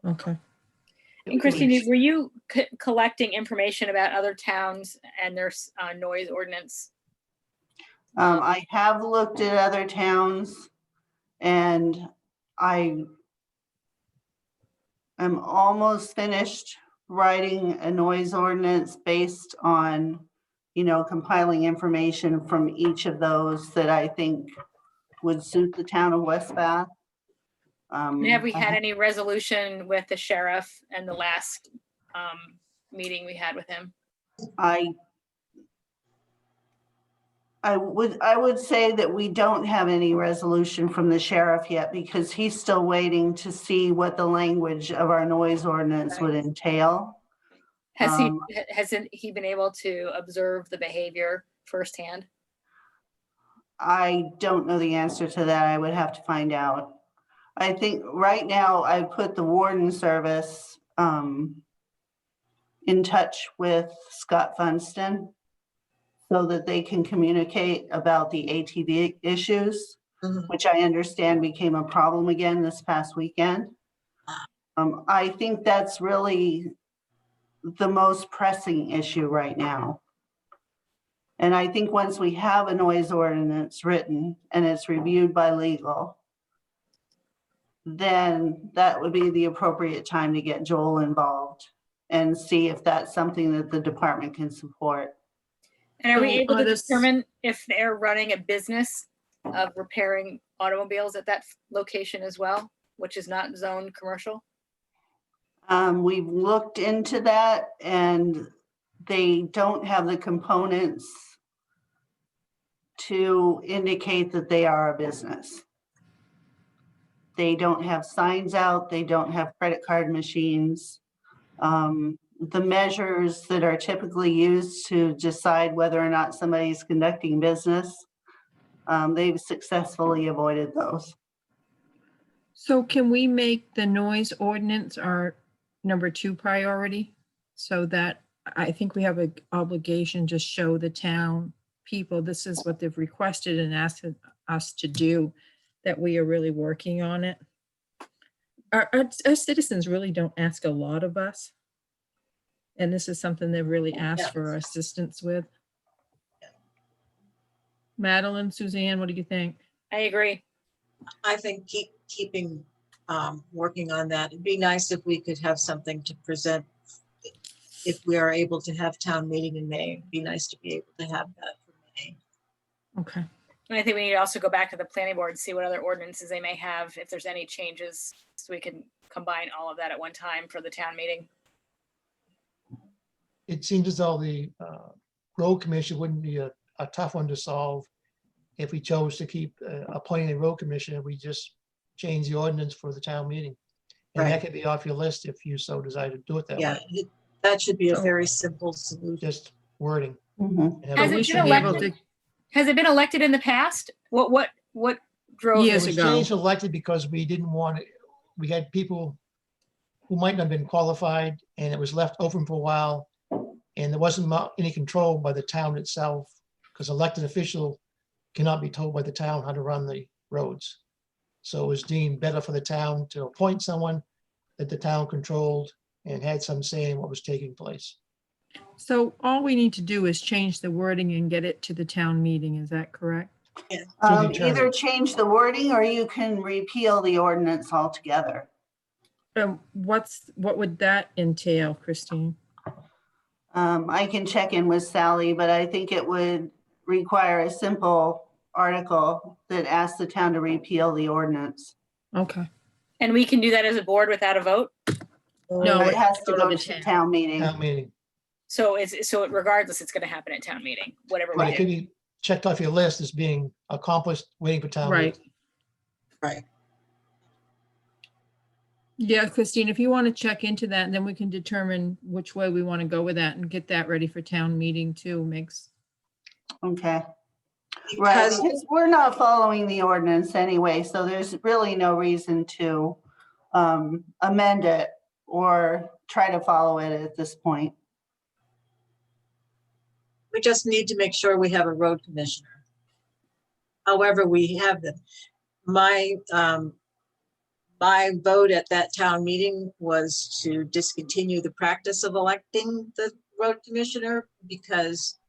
Okay. And Christine, were you collecting information about other towns and their noise ordinance? I have looked at other towns and I am almost finished writing a noise ordinance based on, compiling information from each of those that I think would suit the town of West Bath. And have we had any resolution with the sheriff and the last meeting we had with him? I would say that we don't have any resolution from the sheriff yet because he's still waiting to see what the language of our noise ordinance would entail. Has he been able to observe the behavior firsthand? I don't know the answer to that. I would have to find out. I think right now I put the warden service in touch with Scott Funston so that they can communicate about the ATV issues, Mhm. which I understand became a problem again this past weekend. I think that's really the most pressing issue right now. And I think once we have a noise ordinance written and it's reviewed by legal, then that would be the appropriate time to get Joel involved and see if that's something that the department can support. And are we So, able to this- determine if they're running a business of repairing automobiles at that location as well, which is not zoned commercial? We've looked into that and they don't have the components to indicate that they are a business. They don't have signs out, they don't have credit card machines. The measures that are typically used to decide whether or not somebody's conducting business, they've successfully avoided those. So can we make the noise ordinance our number 2 priority? So that I think we have an obligation to show the town people, this is what they've requested and asked us to do, that we are really working on it. Our citizens really don't ask a lot of us. And this is something they've really asked for assistance with. Madeline, Suzanne, what do you think? I agree. I think keeping, working on that. It'd be nice if we could have something to present. If we are able to have town meeting in May, it'd be nice to be able to have that for May. Okay. And I think we need to also go back to the planning board and see what other ordinances they may have, if there's any changes, so we can combine all of that at one time for the town meeting. It seems as though the road commission wouldn't be a tough one to solve if we chose to keep appointing a road commissioner. We just change the ordinance for the town meeting. And that Right. could be off your list if you so desire to do it that Yeah, way. that should be a very simple solution. Just wording. Mhm. and have Has a- it We been should be able elected? to, Has it been elected in the past? What drove Years It this? was ago. changed to elected because we didn't want, we had people who might not have been qualified and it was left open for a while. And there wasn't any control by the town itself, because elected official cannot be told by the town how to run the roads. So it was deemed better for the town to appoint someone that the town controlled and had some say in what was taking place. so all we need to do is change the wording and get it to the town meeting. Is that correct? Either determine. change the wording or you can repeal the ordinance altogether. What would that entail, Christine? I can check in with Sally, but I think it would require a simple article that asks the town to repeal the ordinance. Okay. And we can do that as a board without a vote? No, But it has to go to go the to town. town meeting. Town meeting. So regardless, it's gonna happen at town meeting, whatever But we it could do. be checked off your list as being accomplished, waiting for town Right. meeting. Right. Yeah, Christine, if you want to check into that, then we can determine which way we want to go with that and get that ready for town meeting too, makes. Okay, right, Because because we're not following the ordinance anyway, so there's really no reason to amend it or try to follow it at this point. we just need to make sure we have a road commissioner. However, we have them. My vote at that town meeting was to discontinue the practice of electing the road commissioner because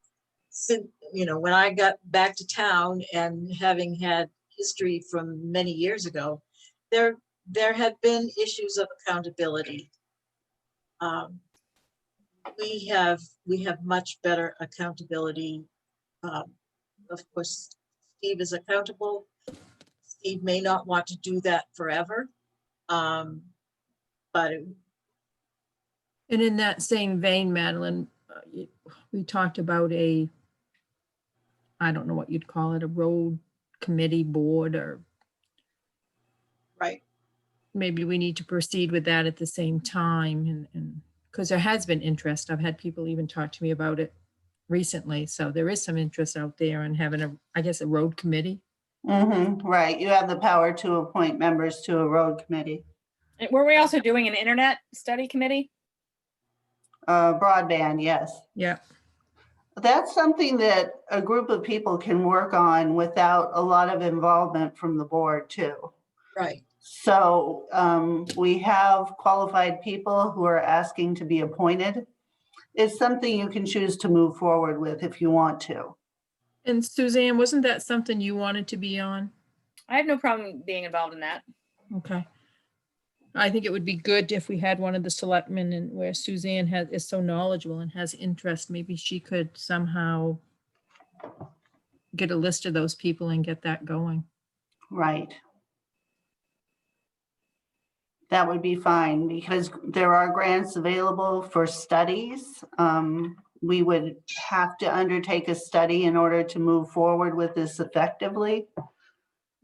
when I got back to town and having had history from many years ago, there had been issues of accountability. We have much better accountability. Of course, Steve is accountable. Steve may not want to do that forever. But And in that same vein, Madeline, we talked about I don't know what you'd call it, a road committee board, or right, maybe we need to proceed with that at the same time and because there has been interest. I've had people even talk to me about it recently. So there is some interest out there in having a road committee. Right, you have the power to appoint members to a road committee. And were we also doing an internet study committee? Broadband, yes. Yeah. That's something that a group of people can work on without a lot of involvement from the board too. right. So we have qualified people who are asking to be appointed. It's something you can choose to move forward with if you want to. And Suzanne, wasn't that something you wanted to be on? I have no problem being involved in that. Okay. I think it would be good if we had one of the selectmen, and where Suzanne is so knowledgeable and has interest, maybe she could somehow get a list of those people and get that going. Right. That would be fine because there are grants available for studies. We would have to undertake a study in order to move forward with this effectively.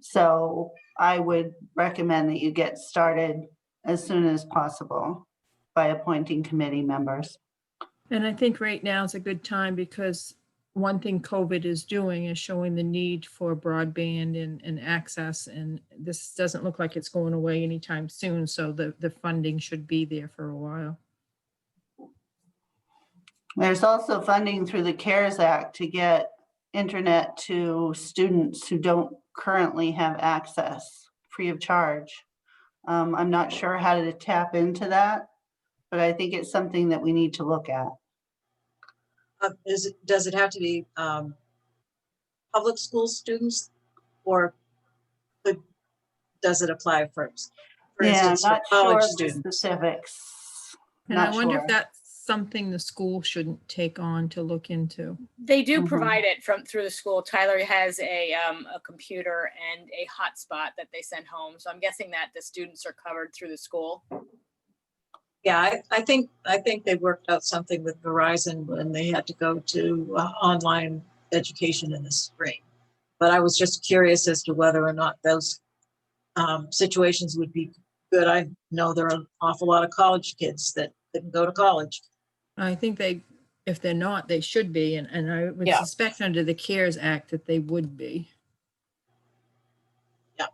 So I would recommend that you get started as soon as possible by appointing committee members. And I think right now is a good time because one thing COVID is doing is showing the need for broadband and access. And this doesn't look like it's going away anytime soon. So the funding should be there for a while. There's also funding through the CARES Act to get internet to students who don't currently have access free of charge. I'm not sure how to tap into that, but I think it's something that we need to look at. Does it have to be public school students, or does it apply for Yeah, instance, for not sure college of the students? specifics. And I Not wonder sure. if that's something the school shouldn't take on to look into. They do Mhm. provide it through the school. Tyler has a computer and a hotspot that they send home. So I'm guessing that the students are covered through the school. Yeah, I think they worked out something with Verizon when they had to go to online education in the spring. But I was just curious as to whether or not those situations would be good. I know there are an awful lot of college kids that didn't go to college. I think if they're not, they should be. And I would Yeah. suspect under the CARES Act that they would be. Yeah.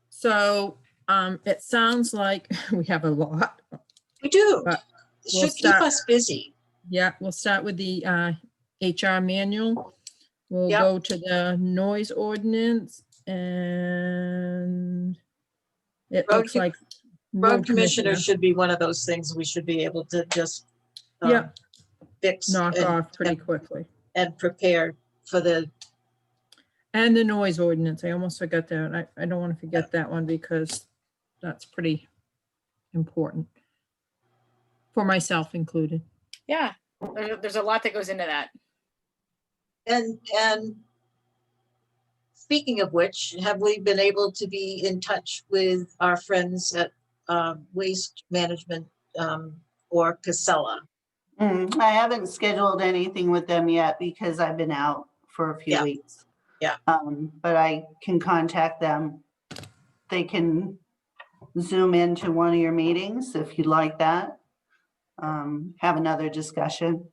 So it sounds like we have a lot. We do. But It we'll should keep start- us busy. Yeah, we'll start with the HR manual. We'll Yep. go to the noise ordinance and it Road looks co- like Road commissioner should be one of those things we should be able to just Yep. fix knock and- off pretty quickly. and prepare for the, And the noise ordinance, I almost forgot that. I don't want to forget that one because that's pretty important for myself included. Yeah, there's a lot that goes into that. and speaking of which, have we been able to be in touch with our friends at Waste Management or Casella? I haven't scheduled anything with them yet because I've been out for a few Yeah. weeks. Yeah. But I can contact them. They can Zoom into one of your meetings if you'd like that. Have another discussion.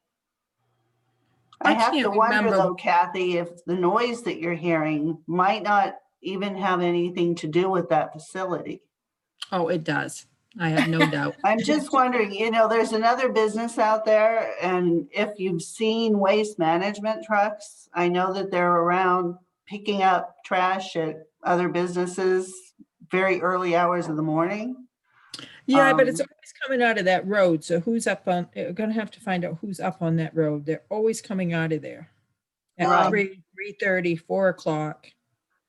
I I have to can't wonder remember. though, Kathy, if the noise that you're hearing might not even have anything to do with that facility. Oh, it does. I have no doubt. I'm just wondering, there's another business out there, and if you've seen waste management trucks, I know that they're around picking up trash at other businesses very early hours of the morning. Yeah, but it's Um, always coming out of that road. So who's up on, we're gonna have to find out who's up on that road. They're always coming out of there. At Right. 3:30, 4 o'clock.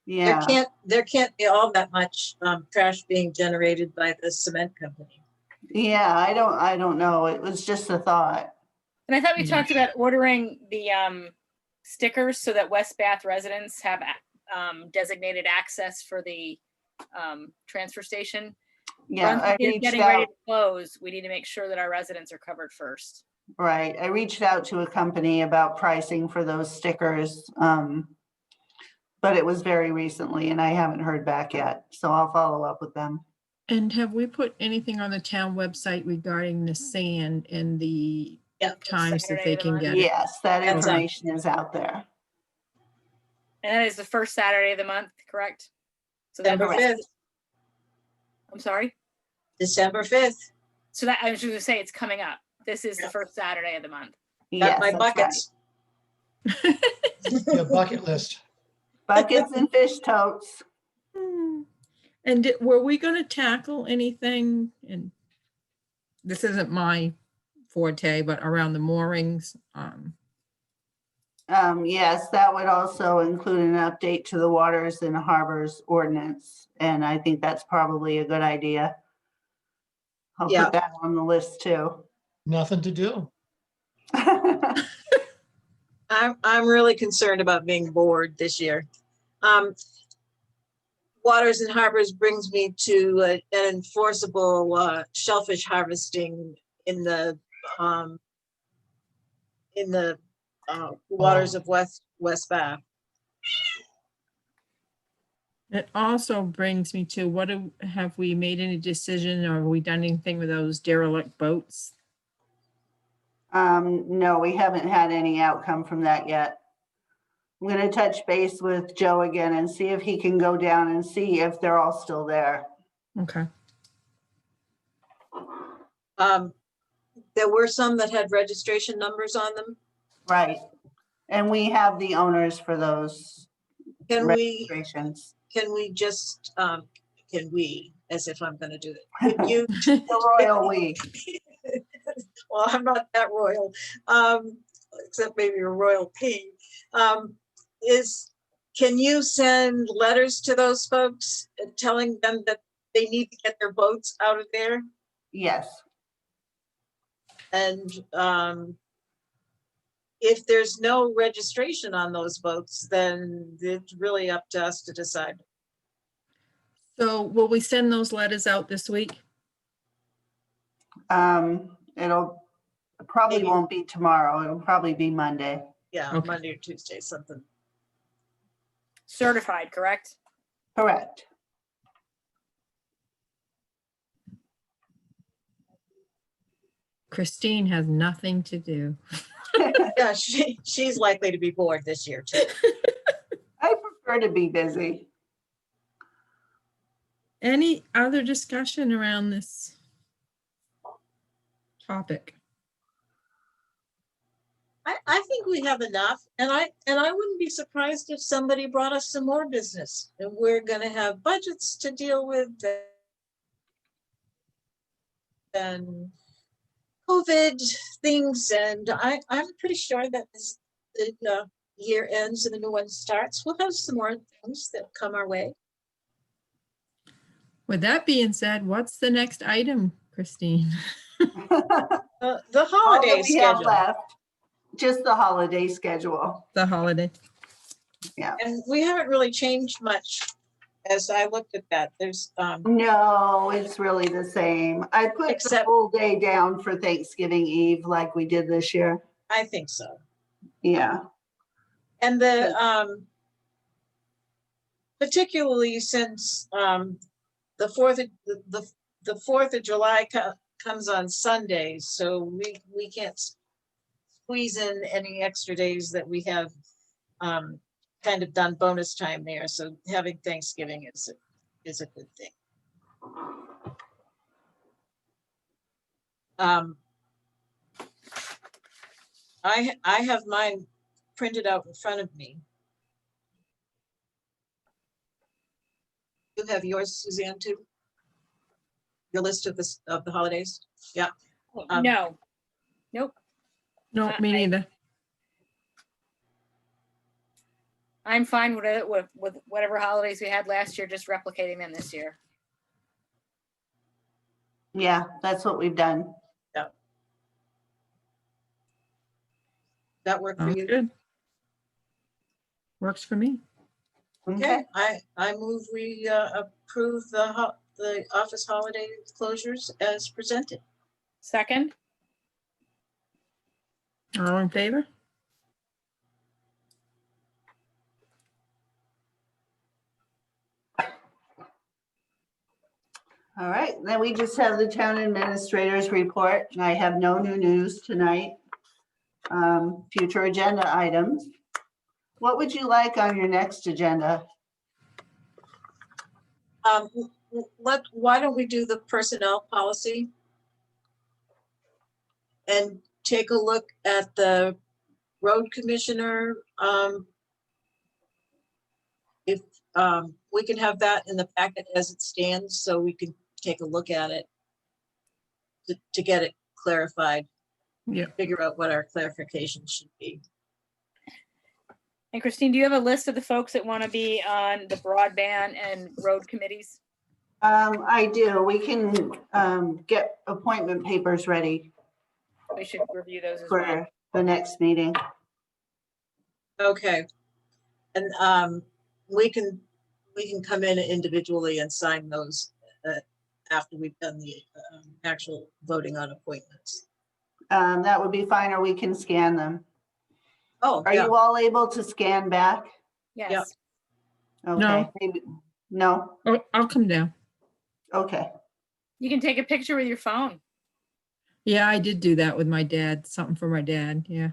Yeah, There can't be all that much trash being generated by the cement company. yeah, I don't know. It was just a thought. And I thought we Mhm. talked about ordering the stickers so that West Bath residents have designated access for the transfer station. Yeah, Once I it is reached getting ready out, to close, we need to make sure that our residents are covered first. right. I reached out to a company about pricing for those stickers. But it was very recently and I haven't heard back yet, so I'll follow up with them. And have we put anything on the town website regarding the sand and the Yeah. times that Saturday they of the can month. get it? Yes, that That's up. information is out there. And that is the first Saturday of the month, correct? So that December Correct. 5th, I'm sorry. December 5th. So that I was just gonna say it's coming up. This is the Yeah. first Saturday of the month. Got Yes, my that's right. buckets. Your bucket list. Buckets and fish totes. And were we gonna tackle anything, and this isn't my forte, but around the moorings? Yes, that would also include an update to the waters and harbors ordinance, and I think that's probably a good idea. I'll Yeah. put that on the list too. Nothing to do. I'm really concerned about being bored this year. Waters and Harbors brings me to an enforceable shellfish harvesting in the waters of West Bath. It also brings me to have we made any decision or have we done anything with those derelict boats? No, we haven't had any outcome from that yet. I'm gonna touch base with Joe again and see if he can go down and see if they're all still there. Okay. There were some that had registration numbers on them. Right. And we have the owners for those Can we registrations. just, can we, as if I'm gonna do it, could you? The royal we. Well, I'm not that royal, except maybe a royal king. Can you send letters to those folks telling them that they need to get their boats out of there? Yes. And if there's no registration on those boats, then it's really up to us to decide. So will we send those letters out this week? It'll probably Maybe. won't be tomorrow. It'll probably be Monday. Yeah, Okay. Monday or Tuesday, something. Certified, correct? Correct. Christine has nothing to do. Yeah, she's likely to be bored this year too. I prefer to be busy. Any other discussion around this topic? I think we have enough, and I wouldn't be surprised if somebody brought us some more business. And we're gonna have budgets to deal with and COVID things, and I'm pretty sure that as the year ends and the new one starts, we'll have some more things that come our way. With that being said, what's the next item, Christine? The All holiday that we have schedule, left, just the holiday schedule. The holiday. and we haven't really changed much as I looked at that. There's No, it's really the same. I put the Except- full day down for Thanksgiving Eve like we did this year. I think so. Yeah. And particularly since the 4th of July comes on Sundays, so we can't squeeze in any extra days that we have kind of done bonus time there. So having Thanksgiving is a good thing. I have mine printed out in front of me. You have yours, Suzanne, too? Your list of the holidays? Yeah. No. Nope. No, me neither. I'm fine with it, with whatever holidays we had last year, just replicating them this year. Yeah, that's what we've done. That work for Sounds you? good. Works for me. Okay, I move we approve the office holiday closures as presented. Second, All in favor? All right, then we just have the town administrator's report. I have no new news tonight. Future agenda items. What would you like on your next agenda? Why don't we do the personnel policy? And take a look at the road commissioner. If we can have that in the packet as it stands, so we can take a look at it to get it clarified, Yeah. figure out what our clarification should be. And Christine, do you have a list of the folks that want to be on the broadband and road committees? I do. We can get appointment papers ready We should review those as well. for the next meeting. Okay. And we can come in individually and sign those after we've done the actual voting on appointments. That would be fine, or we can scan them. Oh, Are yeah. you all able to scan back? Yes. Okay. No. Maybe- No? Oh, I'll come down. Okay. You can take a picture with your phone. Yeah, I did do that with my dad, something for my dad, yeah.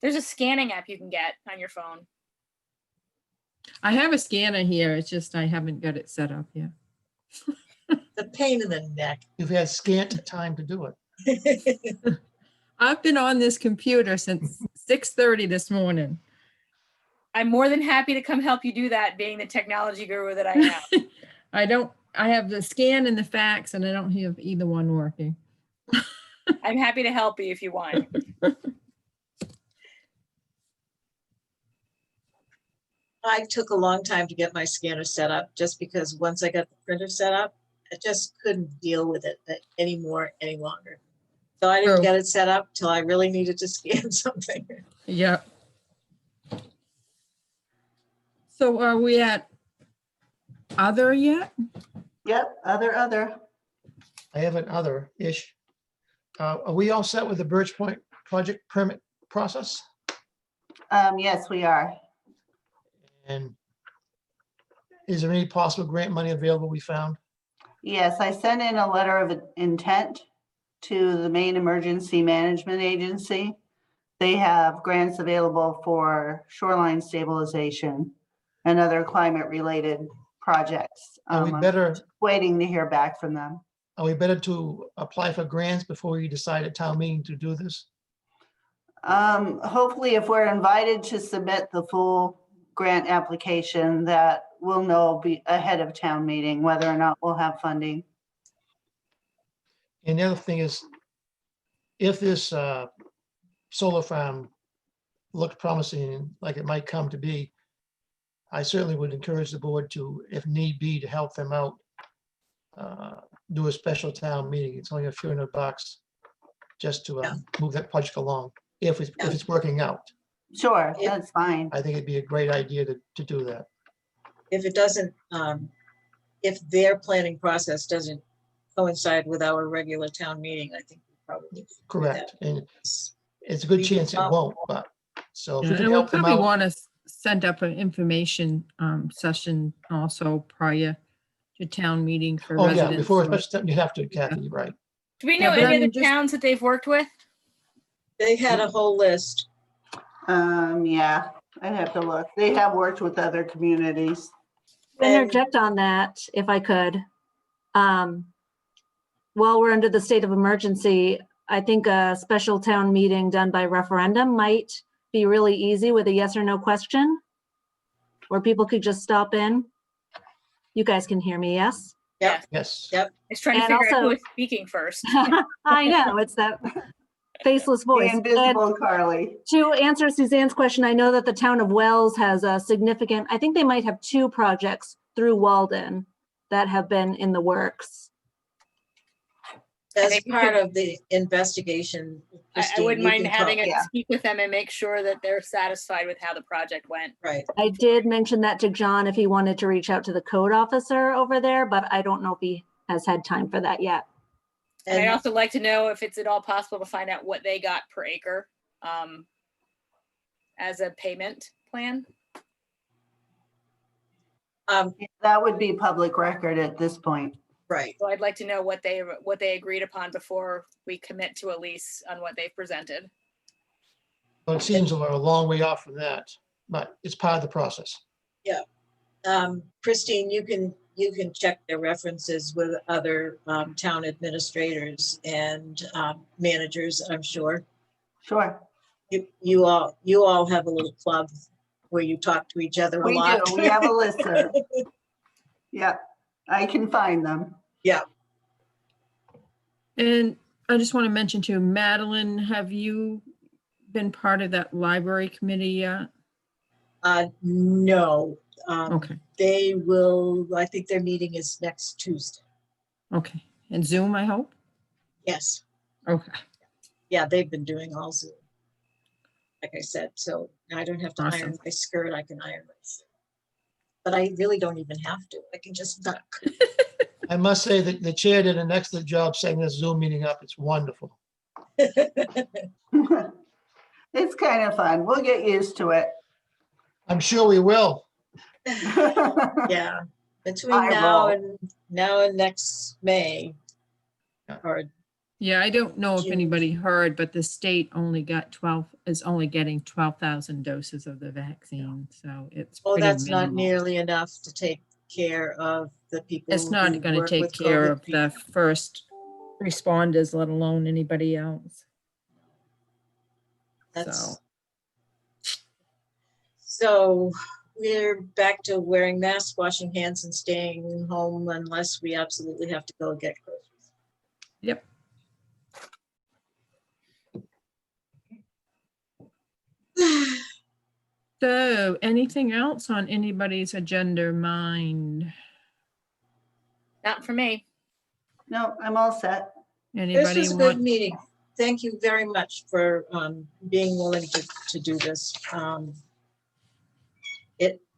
There's a scanning app you can get on your phone. I have a scanner here, it's just I haven't got it set up yet. The pain in the neck. You've had scant time to do it. I've been on this computer since 6:30 this morning. I'm more than happy to come help you do that, being the technology guru that I am. I have the scan and the fax, and I don't have either one working. I'm happy to help you if you want. I took a long time to get my scanner set up, just because once I got the printer set up, I just couldn't deal with it any longer. So I didn't True. get it set up till I really needed to scan something. Yep. So are we at other yet? Yep, other. I have an other-ish. Are we all set with the Birch Point project permit process? Yes, we are. And is there any possible grant money available we found? Yes, I sent in a letter of intent to the Maine Emergency Management Agency. They have grants available for shoreline stabilization and other climate-related projects. Are we I'm better, waiting to hear back from them. to apply for grants before we decide at town meeting to do this? Hopefully, if we're invited to submit the full grant application, that we'll know ahead of town meeting whether or not we'll have funding. And the other thing is, if this solar farm looks promising, like it might come to be, I certainly would encourage the board to, if need be, to help them out, do a special town meeting. It's only a few $100 just to Yeah. move that project along, if Yeah. it's working out. Sure, Yeah. that's fine. I think it'd be a great idea to do that. If it doesn't, if their planning process doesn't coincide with our regular town meeting, I think we probably. Correct. And Yes. it's a good We chance it will- won't, but, so if we And can we'll help them probably out. want to send up an information session also prior to town meeting for Oh, yeah, residents. before, so- especially, you have to, Kathy, you're right. Do we Yeah, know but I any mean, of the just- towns that they've worked with? They had a whole list. Yeah, I'd have to look. They have worked with other communities. Interject on that, if I could. While we're under the state of emergency, I think a special town meeting done by referendum might be really easy with a yes or no question, where people could just stop in. You guys can hear me, yes? Yep. Yes. Yep. I was trying to And figure out who also- was speaking first. I know, it's that faceless The voice. And invisible Carly. to answer Suzanne's question, I know that the town of Wells has a significant, I think they might have 2 projects through Walden that have been in the works. As think we part should- of the investigation. I Christine, wouldn't you mind can having talk- it yeah. speak with them and make sure that they're satisfied with how the project went. Right. I did mention that to John if he wanted to reach out to the code officer over there, but I don't know if he has had time for that yet. And I'd And also like to know if it's at all possible to find out what they got per acre as a payment plan. That would be public record at this point. right. So I'd like to know what they agreed upon before we commit to a lease on what they've presented. But it seems we're a long way off from that, but it's part of the process. Christine, you can check their references with other town administrators and managers, I'm sure. Sure. You all have a little club where you talk to each other a We lot. do. We have a listserv. Yeah, I can find them. And I just want to mention too, Madeline, have you been part of that library committee yet? No. Okay, They will, I think their meeting is next Tuesday. okay. And Zoom, I hope? Yes. Okay, Yeah, they've been doing all Zoom. Like I said, so I don't have to iron Awesome. my skirt, I can iron my shirt. But I really don't even have to. I can just duck. I must say that the chair did an excellent job setting this Zoom meeting up. It's wonderful. It's kind of fun. We'll get used to it. I'm sure we will. Yeah, between I now will. and next May. Yeah. Or, yeah, I don't know if June. anybody heard, but the state only got 12, is only getting 12,000 doses of the vaccine, so it's oh, pretty that's not minimal. nearly enough to take care of the people. It's not who gonna work take with care COVID of people. the first responders, let alone anybody else. That's, So, so we're back to wearing masks, washing hands and staying home unless we absolutely have to go get groceries. yep. So anything else on anybody's agenda or mind? Not for me. No, I'm all set. This Anybody was a good want? meeting. Thank you very much for being willing to do this.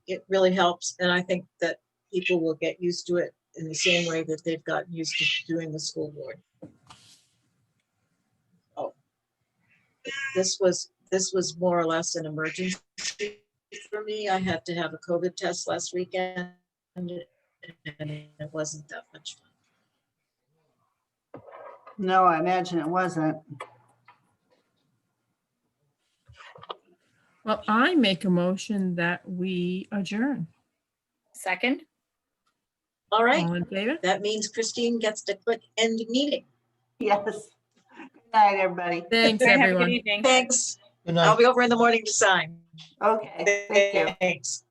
It really helps, and I think that people will get used to it in the same way that they've gotten used to doing the school board. Oh, this was more or less an emergency for me. I had to have a COVID test last weekend, and it wasn't that much fun. No, I imagine it wasn't. Well, I make a motion that we adjourn. Second? All right, All in favor? that means Christine gets to click end meeting. Yes. Good night, everybody. Thanks, Have a good everyone. evening. Thanks. Good I'll night. be over in the morning to sign. Okay, thank you. Thanks.